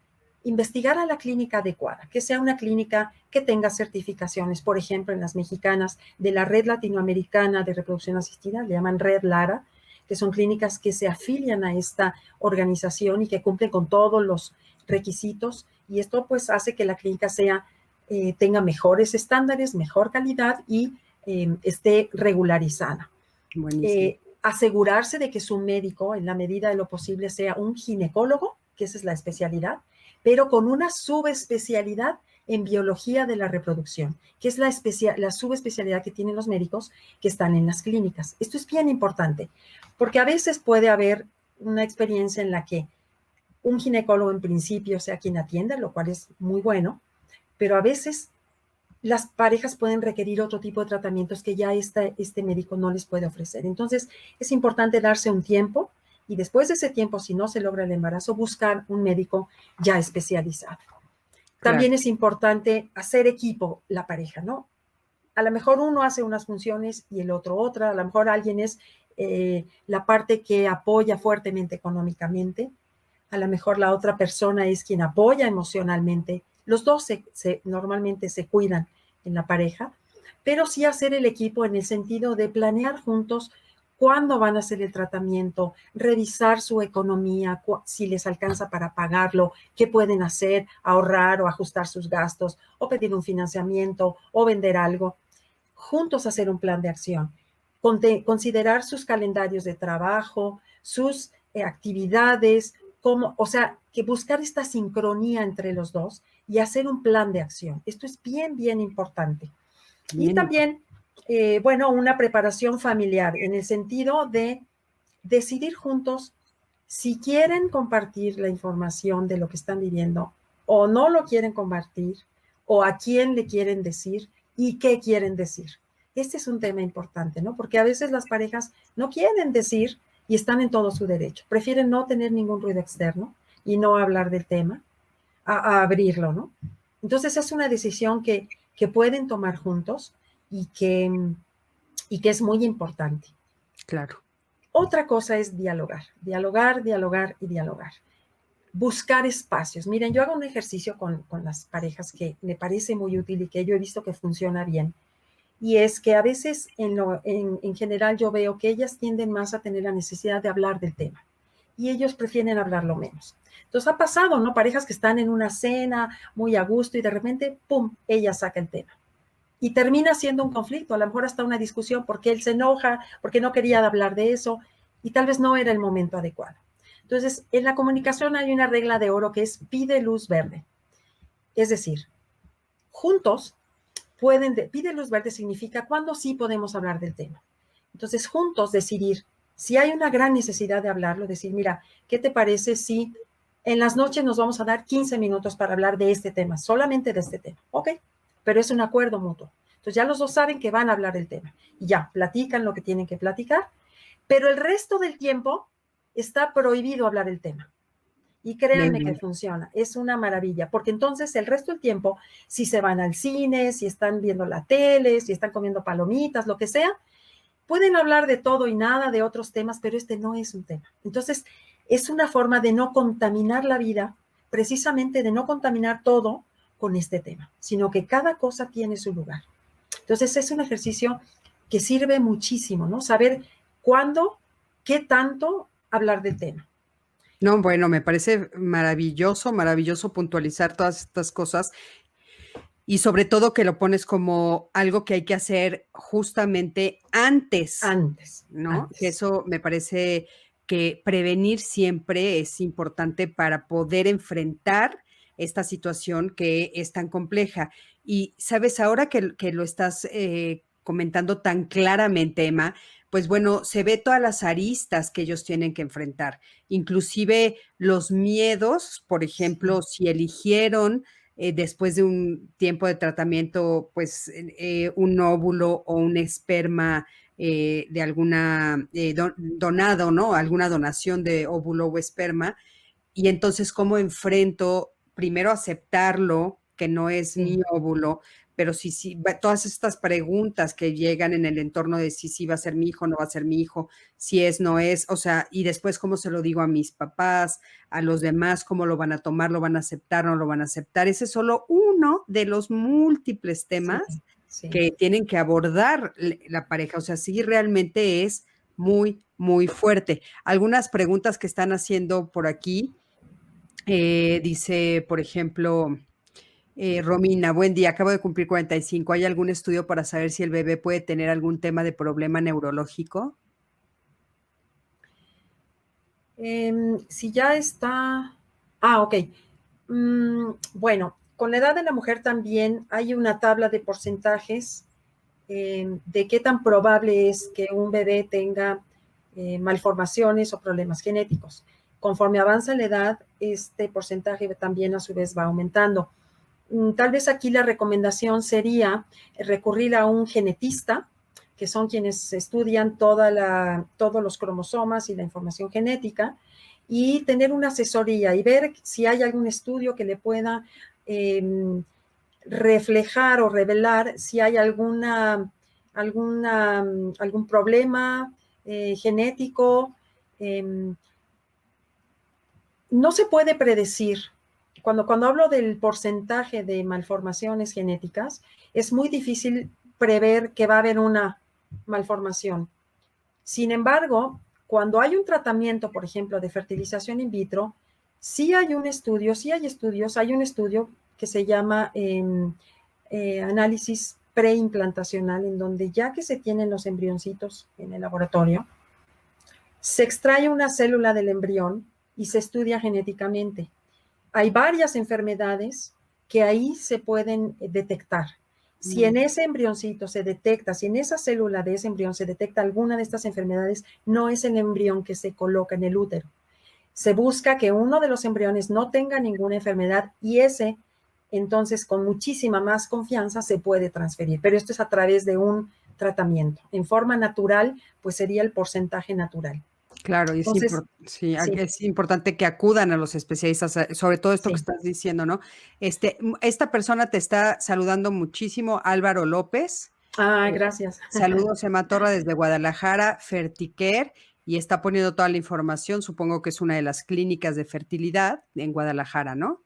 investigar a la clínica adecuada, que sea una clínica que tenga certificaciones, por ejemplo, en las mexicanas de la Red Latinoamericana de Reproducción Asistida, le llaman Red Lara, que son clínicas que se afilian a esta organización y que cumplen con todos los requisitos, y esto pues hace que la clínica tenga mejores estándares, mejor calidad y esté regularizada. Asegurarse de que su médico, en la medida de lo posible, sea un ginecólogo, que esa es la especialidad, pero con una subespecialidad en biología de la reproducción, que es la subespecialidad que tienen los médicos que están en las clínicas. Esto es bien importante, porque a veces puede haber una experiencia en la que un ginecólogo en principio sea quien atienda, lo cual es muy bueno, pero a veces las parejas pueden requerir otro tipo de tratamientos que ya este médico no les puede ofrecer. Entonces, es importante darse un tiempo y después de ese tiempo, si no se logra el embarazo, buscar un médico ya especializado. También es importante hacer equipo la pareja, ¿no? A lo mejor uno hace unas funciones y el otro otra, a lo mejor alguien es la parte que apoya fuertemente económicamente, a lo mejor la otra persona es quien apoya emocionalmente. Los dos normalmente se cuidan en la pareja, pero sí hacer el equipo en el sentido de planear juntos cuándo van a hacer el tratamiento, revisar su economía, si les alcanza para pagarlo, qué pueden hacer, ahorrar o ajustar sus gastos, o pedir un financiamiento, o vender algo. Juntos hacer un plan de acción, considerar sus calendarios de trabajo, sus actividades, o sea, que buscar esta sincronía entre los dos y hacer un plan de acción. Esto es bien, bien importante. Y también, bueno, una preparación familiar en el sentido de decidir juntos si quieren compartir la información de lo que están viviendo o no lo quieren compartir, o a quién le quieren decir y qué quieren decir. Este es un tema importante, ¿no? Porque a veces las parejas no quieren decir y están en todo su derecho. Prefieren no tener ningún ruido externo y no hablar del tema, a abrirlo, ¿no? Entonces es una decisión que pueden tomar juntos y que es muy importante. Claro. Otra cosa es dialogar, dialogar, dialogar y dialogar. Buscar espacios. Miren, yo hago un ejercicio con las parejas que me parece muy útil y que yo he visto que funciona bien. Y es que a veces en general yo veo que ellas tienden más a tener la necesidad de hablar del tema y ellos prefieren hablarlo menos. Entonces ha pasado, ¿no? Parejas que están en una cena muy a gusto y de repente, ¡pum!, ella saca el tema. Y termina siendo un conflicto, a lo mejor hasta una discusión porque él se enoja, porque no quería hablar de eso y tal vez no era el momento adecuado. Entonces, en la comunicación hay una regla de oro que es pide luz verde. Es decir, juntos pide luz verde significa cuándo sí podemos hablar del tema. Entonces, juntos decidir si hay una gran necesidad de hablarlo, decir, mira, ¿qué te parece si en las noches nos vamos a dar 15 minutos para hablar de este tema, solamente de este tema? Ok, pero es un acuerdo mutuo. Entonces ya los dos saben que van a hablar del tema y ya, platican lo que tienen que platicar, pero el resto del tiempo está prohibido hablar el tema. Y créanme que funciona, es una maravilla, porque entonces el resto del tiempo, si se van al cine, si están viendo la tele, si están comiendo palomitas, lo que sea, pueden hablar de todo y nada, de otros temas, pero este no es un tema. Entonces, es una forma de no contaminar la vida, precisamente de no contaminar todo con este tema, sino que cada cosa tiene su lugar. Entonces, es un ejercicio que sirve muchísimo, ¿no? Saber cuándo, qué tanto hablar del tema. No, bueno, me parece maravilloso, maravilloso puntualizar todas estas cosas y sobre todo que lo pones como algo que hay que hacer justamente antes, ¿no? Antes. Que eso me parece que prevenir siempre es importante para poder enfrentar esta situación que es tan compleja. Y sabes, ahora que lo estás comentando tan claramente, Emma, pues bueno, se ve todas las aristas que ellos tienen que enfrentar, inclusive los miedos, por ejemplo, si eligieron después de un tiempo de tratamiento, pues un óvulo o un esperma de alguna donado, ¿no? Alguna donación de óvulo o esperma. Y entonces, ¿cómo enfrento primero aceptarlo, que no es mi óvulo, pero sí, todas estas preguntas que llegan en el entorno de si va a ser mi hijo, no va a ser mi hijo, si es, no es, o sea, y después cómo se lo digo a mis papás, a los demás, cómo lo van a tomar, lo van a aceptar, no lo van a aceptar. Ese es solo uno de los múltiples temas que tienen que abordar la pareja. O sea, sí realmente es muy, muy fuerte. Algunas preguntas que están haciendo por aquí, dice, por ejemplo, Romina, buen día, acabo de cumplir 45. ¿Hay algún estudio para saber si el bebé puede tener algún tema de problema neurológico? Si ya está... ok. Bueno, con la edad de la mujer también hay una tabla de porcentajes de qué tan probable es que un bebé tenga malformaciones o problemas genéticos. Conforme avanza la edad, este porcentaje también a su vez va aumentando. Tal vez aquí la recomendación sería recurrir a un genetista, que son quienes estudian todos los cromosomas y la información genética, y tener una asesoría y ver si hay algún estudio que le pueda reflejar o revelar si hay algún problema genético. No se puede predecir. Cuando hablo del porcentaje de malformaciones genéticas, es muy difícil prever que va a haber una malformación. Sin embargo, cuando hay un tratamiento, por ejemplo, de fertilización in vitro, sí hay estudios, hay un estudio que se llama análisis preimplantacional, en donde ya que se tienen los embrioncitos en el laboratorio, se extrae una célula del embrión y se estudia genéticamente. Hay varias enfermedades que ahí se pueden detectar. Si en ese embrioncito se detecta, si en esa célula de ese embrión se detecta alguna de estas enfermedades, no es el embrión que se coloca en el útero. Se busca que uno de los embriones no tenga ninguna enfermedad y ese, entonces, con muchísima más confianza se puede transferir. Pero esto es a través de un tratamiento. En forma natural, pues sería el porcentaje natural. Claro, y Entonces, sí, sí, es importante que acudan a los especialistas, sobre todo esto que sí. estás diciendo, ¿no? Esta persona te está saludando muchísimo, Álvaro López. Ah, Eh, gracias. Saludos, Emma Torra, desde Guadalajara, Ferticare, y está poniendo toda la información. Supongo que es una de las clínicas de fertilidad en Guadalajara, ¿no?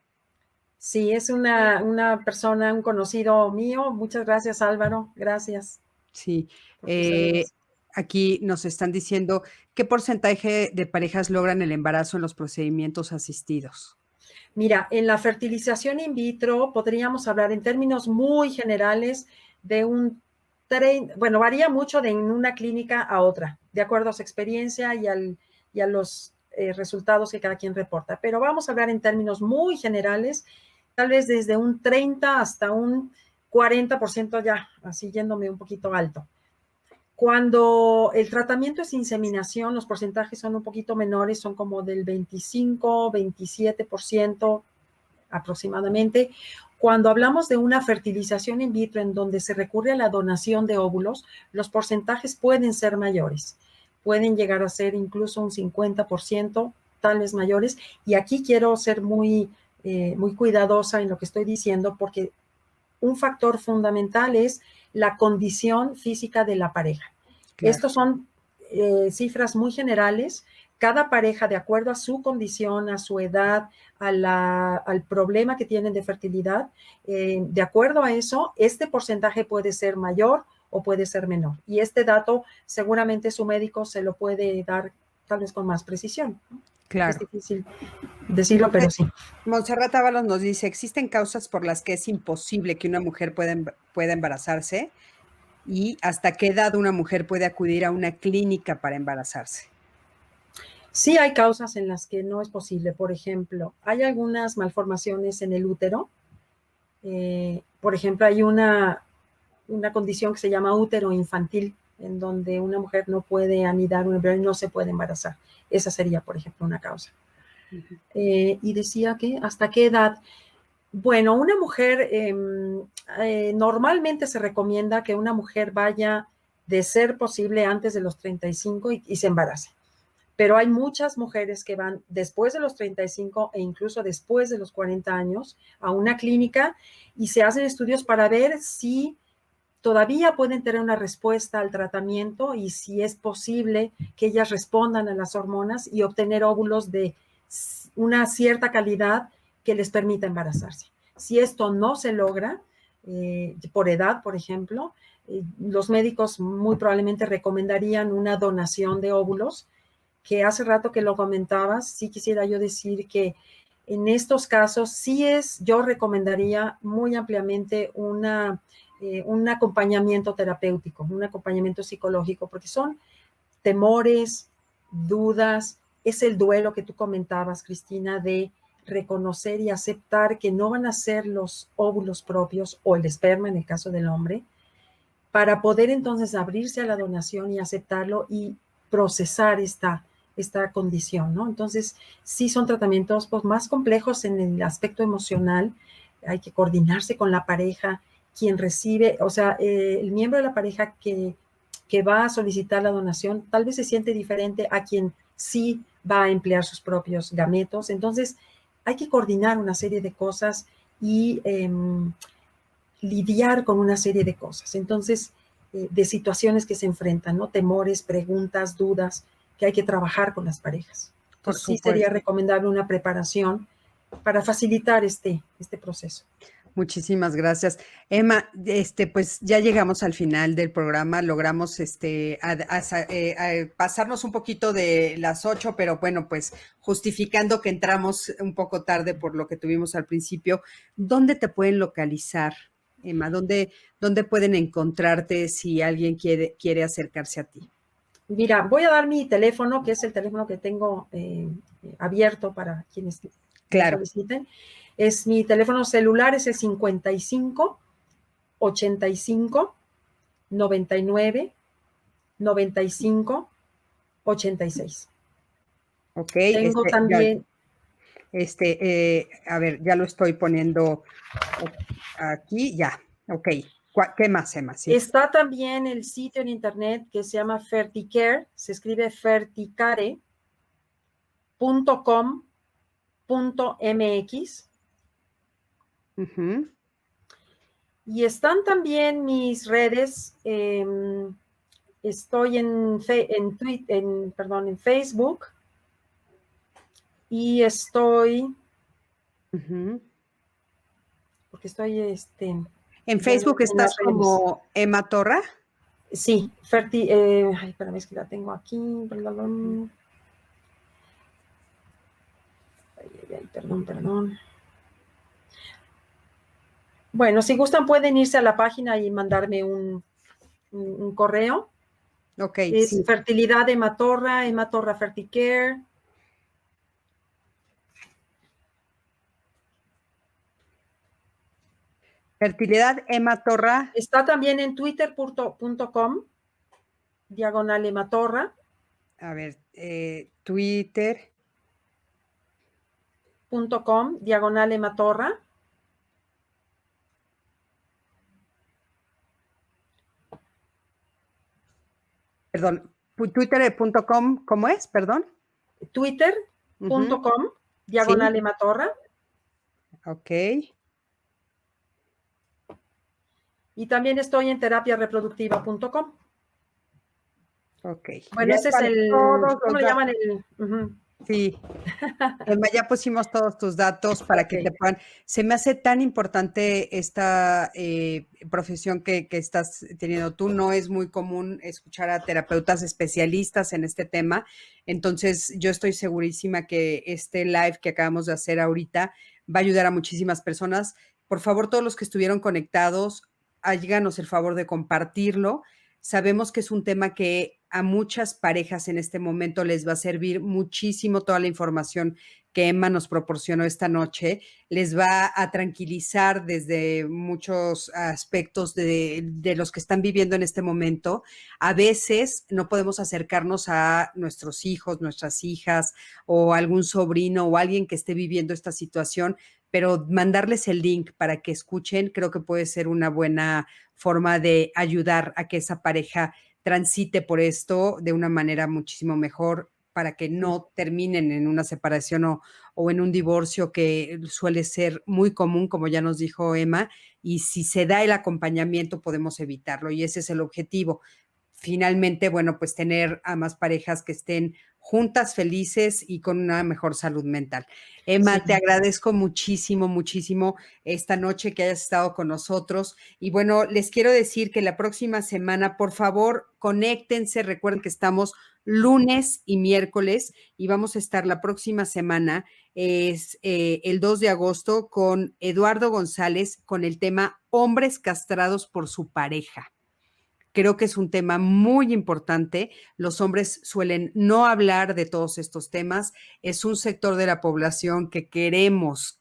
Sí, es una persona, un conocido mío. Muchas gracias, Álvaro. Gracias Sí. por tus saludos. Aquí nos están diciendo qué porcentaje de parejas logran el embarazo en los procedimientos asistidos. Mira, en la fertilización in vitro podríamos hablar en términos muy generales de bueno, varía mucho de una clínica a otra, de acuerdo a su experiencia y a los resultados que cada quien reporta. Pero vamos a hablar en términos muy generales, tal vez desde un 30 hasta un 40% ya, así yéndome un poquito alto. Cuando el tratamiento es inseminación, los porcentajes son un poquito menores, son como del 25, 27% aproximadamente. Cuando hablamos de una fertilización in vitro en donde se recurre a la donación de óvulos, los porcentajes pueden ser mayores. Pueden llegar a ser incluso un 50%, tal vez mayores. Y aquí quiero ser muy cuidadosa en lo que estoy diciendo porque un factor fundamental es la condición física de la pareja. Claro. Estos son cifras muy generales. Cada pareja, de acuerdo a su condición, a su edad, al problema que tienen de fertilidad, de acuerdo a eso, este porcentaje puede ser mayor o puede ser menor. Y este dato seguramente su médico se lo puede dar tal vez con más precisión. Es Claro. difícil decirlo, pero sí. Montserrat Ábalos nos dice, ¿existen causas por las que es imposible que una mujer pueda embarazarse? ¿Y hasta qué edad una mujer puede acudir a una clínica para embarazarse? Sí hay causas en las que no es posible. Por ejemplo, hay algunas malformaciones en el útero. Por ejemplo, hay una condición que se llama útero infantil, en donde una mujer no puede anidar un embrión y no se puede embarazar. Esa sería, por ejemplo, una causa. Y decía que, ¿hasta qué edad? Bueno, una mujer, normalmente se recomienda que una mujer vaya, de ser posible, antes de los 35 y se embarace. Pero hay muchas mujeres que van después de los 35 e incluso después de los 40 años a una clínica y se hacen estudios para ver si todavía pueden tener una respuesta al tratamiento y si es posible que ellas respondan a las hormonas y obtener óvulos de una cierta calidad que les permita embarazarse. Si esto no se logra, por edad, por ejemplo, los médicos muy probablemente recomendarían una donación de óvulos, que hace rato que lo comentabas. Sí quisiera yo decir que en estos casos yo recomendaría muy ampliamente un acompañamiento terapéutico, un acompañamiento psicológico, porque son temores, dudas, es el duelo que tú comentabas, Cristina, de reconocer y aceptar que no van a ser los óvulos propios o el esperma en el caso del hombre, para poder entonces abrirse a la donación y aceptarlo y procesar esta condición, ¿no? Entonces, sí son tratamientos pues, más complejos en el aspecto emocional. Hay que coordinarse con la pareja, quien recibe, o sea, el miembro de la pareja que va a solicitar la donación tal vez se siente diferente a quien sí va a emplear sus propios gametos. Entonces, hay que coordinar una serie de cosas y lidiar con una serie de cosas. Entonces, de situaciones que se enfrentan, ¿no? Temores, preguntas, dudas, que hay que trabajar con las parejas. Por Entonces, sí sería supuesto. recomendable una preparación para facilitar este proceso. Muchísimas gracias. Emma, pues ya llegamos al final del programa, logramos a pasarnos un poquito de las 8, pero bueno, pues justificando que entramos un poco tarde por lo que tuvimos al principio. ¿Dónde te pueden localizar, Emma? ¿Dónde pueden encontrarte si alguien quiere acercarse a ti? Mira, voy a dar mi teléfono, que es el teléfono que tengo abierto para quienes lo Claro. soliciten. Mi teléfono celular es el 55 85 99 95 86. Ok, Tengo también, a ver, ya lo estoy poniendo aquí, ya, ok. ¿Qué más, Emma? Sí. está también el sitio en internet que se llama Ferticare, se escribe ferticare.com.mx. Ujú. Y están también mis redes. Estoy en Facebook y estoy, Ujú. porque estoy En ya Facebook en las estás redes. como Emma Torra. Sí, ay, espérame, es que la tengo aquí. Perdón, perdón. Bueno, si gustan pueden irse a la página y mandarme un correo. Ok, Es sí. fertilidad Emma Torra Ferticare. Fertilidad Emma Torra. Está también en twitter.com, diagonal Emma Torra. A ver, Twitter. .com, diagonal Emma Torra. Perdón, twitter.com, ¿cómo es? Perdón. Twitter.com, diagonal Sí, Emma Torra. ok. Y también estoy en terapiareproductiva.com. Ok. Bueno, Ya ese es están todos ¿cómo los le llaman datos. uh-huh. Sí. Emma, ya pusimos todos tus datos para que te Okay. puedan. Se me hace tan importante esta profesión que estás teniendo tú. No es muy común escuchar a terapeutas especialistas en este tema. Entonces, yo estoy segurísima que este live que acabamos de hacer ahorita va a ayudar a muchísimas personas. Por favor, todos los que estuvieron conectados, háganos el favor de compartirlo. Sabemos que es un tema que a muchas parejas en este momento les va a servir muchísimo toda la información que Emma nos proporcionó esta noche, les va a tranquilizar desde muchos aspectos de los que están viviendo en este momento. A veces no podemos acercarnos a nuestros hijos, nuestras hijas o algún sobrino o alguien que esté viviendo esta situación, pero mandarles el link para que escuchen, creo que puede ser una buena forma de ayudar a que esa pareja transite por esto de una manera muchísimo mejor para que no terminen en una separación o en un divorcio que suele ser muy común, como ya nos dijo Emma, y si se da el acompañamiento podemos evitarlo y ese es el objetivo. Finalmente, bueno, pues tener a más parejas que estén juntas, felices y con una mejor salud mental. Sí. Emma, te agradezco muchísimo, muchísimo esta noche que hayas estado con nosotros. Y bueno, les quiero decir que la próxima semana, por favor, conéctense. Recuerden que estamos lunes y miércoles y vamos a estar la próxima semana, es el 2 de agosto, con Eduardo González con el tema Hombres castrados por su pareja. Creo que es un tema muy importante. Los hombres suelen no hablar de todos estos temas. Es un sector de la población que queremos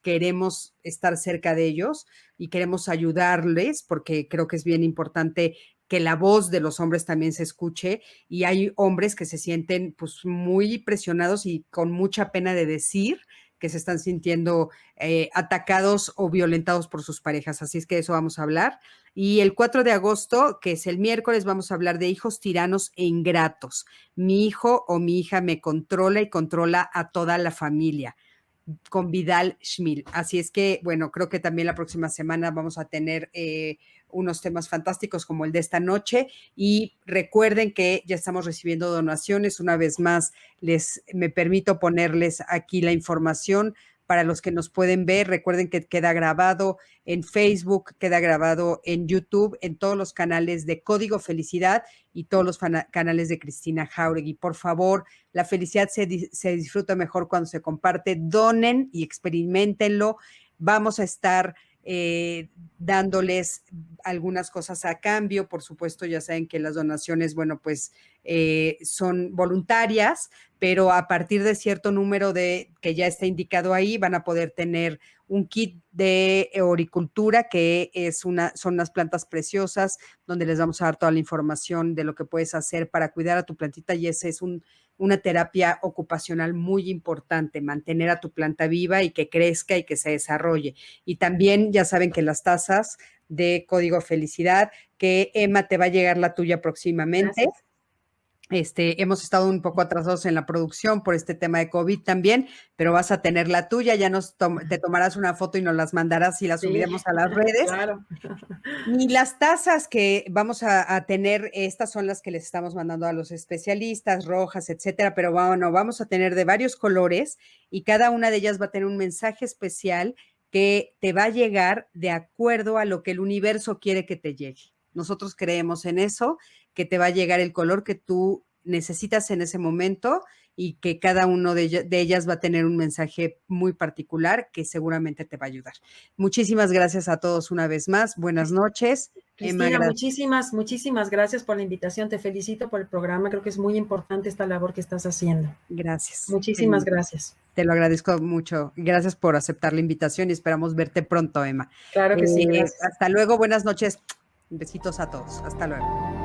estar cerca de ellos y queremos ayudarles porque creo que es bien importante que la voz de los hombres también se escuche y hay hombres que se sienten pues muy presionados y con mucha pena de decir que se están sintiendo atacados o violentados por sus parejas. Así es que de eso vamos a hablar. Y el 4 de agosto, que es el miércoles, vamos a hablar de hijos tiranos e ingratos. Mi hijo o mi hija me controla y controla a toda la familia, con Vidal Schmil. Así es que, bueno, creo que también la próxima semana vamos a tener unos temas fantásticos como el de esta noche. Y recuerden que ya estamos recibiendo donaciones. Una vez más, me permito ponerles aquí la información para los que nos pueden ver. Recuerden que queda grabado en Facebook, queda grabado en YouTube, en todos los canales de Código Felicidad y todos los canales de Cristina Jáuregui. Por favor, la felicidad se disfruta mejor cuando se comparte. Donen y experiméntenlo. Vamos a estar dándoles algunas cosas a cambio. Por supuesto, ya saben que las donaciones, bueno, pues son voluntarias, pero a partir de cierto número que ya está indicado ahí, van a poder tener un kit de auricultura, que son unas plantas preciosas, donde les vamos a dar toda la información de lo que puedes hacer para cuidar a tu plantita, y ese es una terapia ocupacional muy importante, mantener a tu planta viva y que crezca y que se desarrolle. Y también ya saben que las tazas de Código Felicidad, que Emma, te va a llegar la tuya próximamente. Gracias. Hemos estado un poco atrasados en la producción por este tema de COVID también, pero vas a tener la tuya, ya te tomarás una foto y nos las mandarás y las subiremos a las redes. Claro. Y las tazas que vamos a tener, estas son las que les estamos mandando a los especialistas, rojas, etcétera, pero bueno, vamos a tener de varios colores y cada una de ellas va a tener un mensaje especial que te va a llegar de acuerdo a lo que el universo quiere que te llegue. Nosotros creemos en eso, que te va a llegar el color que tú necesitas en ese momento y que cada uno de ellas va a tener un mensaje muy particular que seguramente te va a ayudar. Muchísimas gracias a todos una vez más. Buenas noches. Cristina, Emma, muchísimas gracias por la invitación. Te felicito por el programa. Creo que es muy importante esta labor que estás haciendo. Gracias. Muchísimas gracias. Te lo agradezco mucho. Gracias por aceptar la invitación y esperamos verte pronto, Emma. Claro que sí. Gracias. Hasta luego. Buenas noches. Besitos a todos. Hasta luego.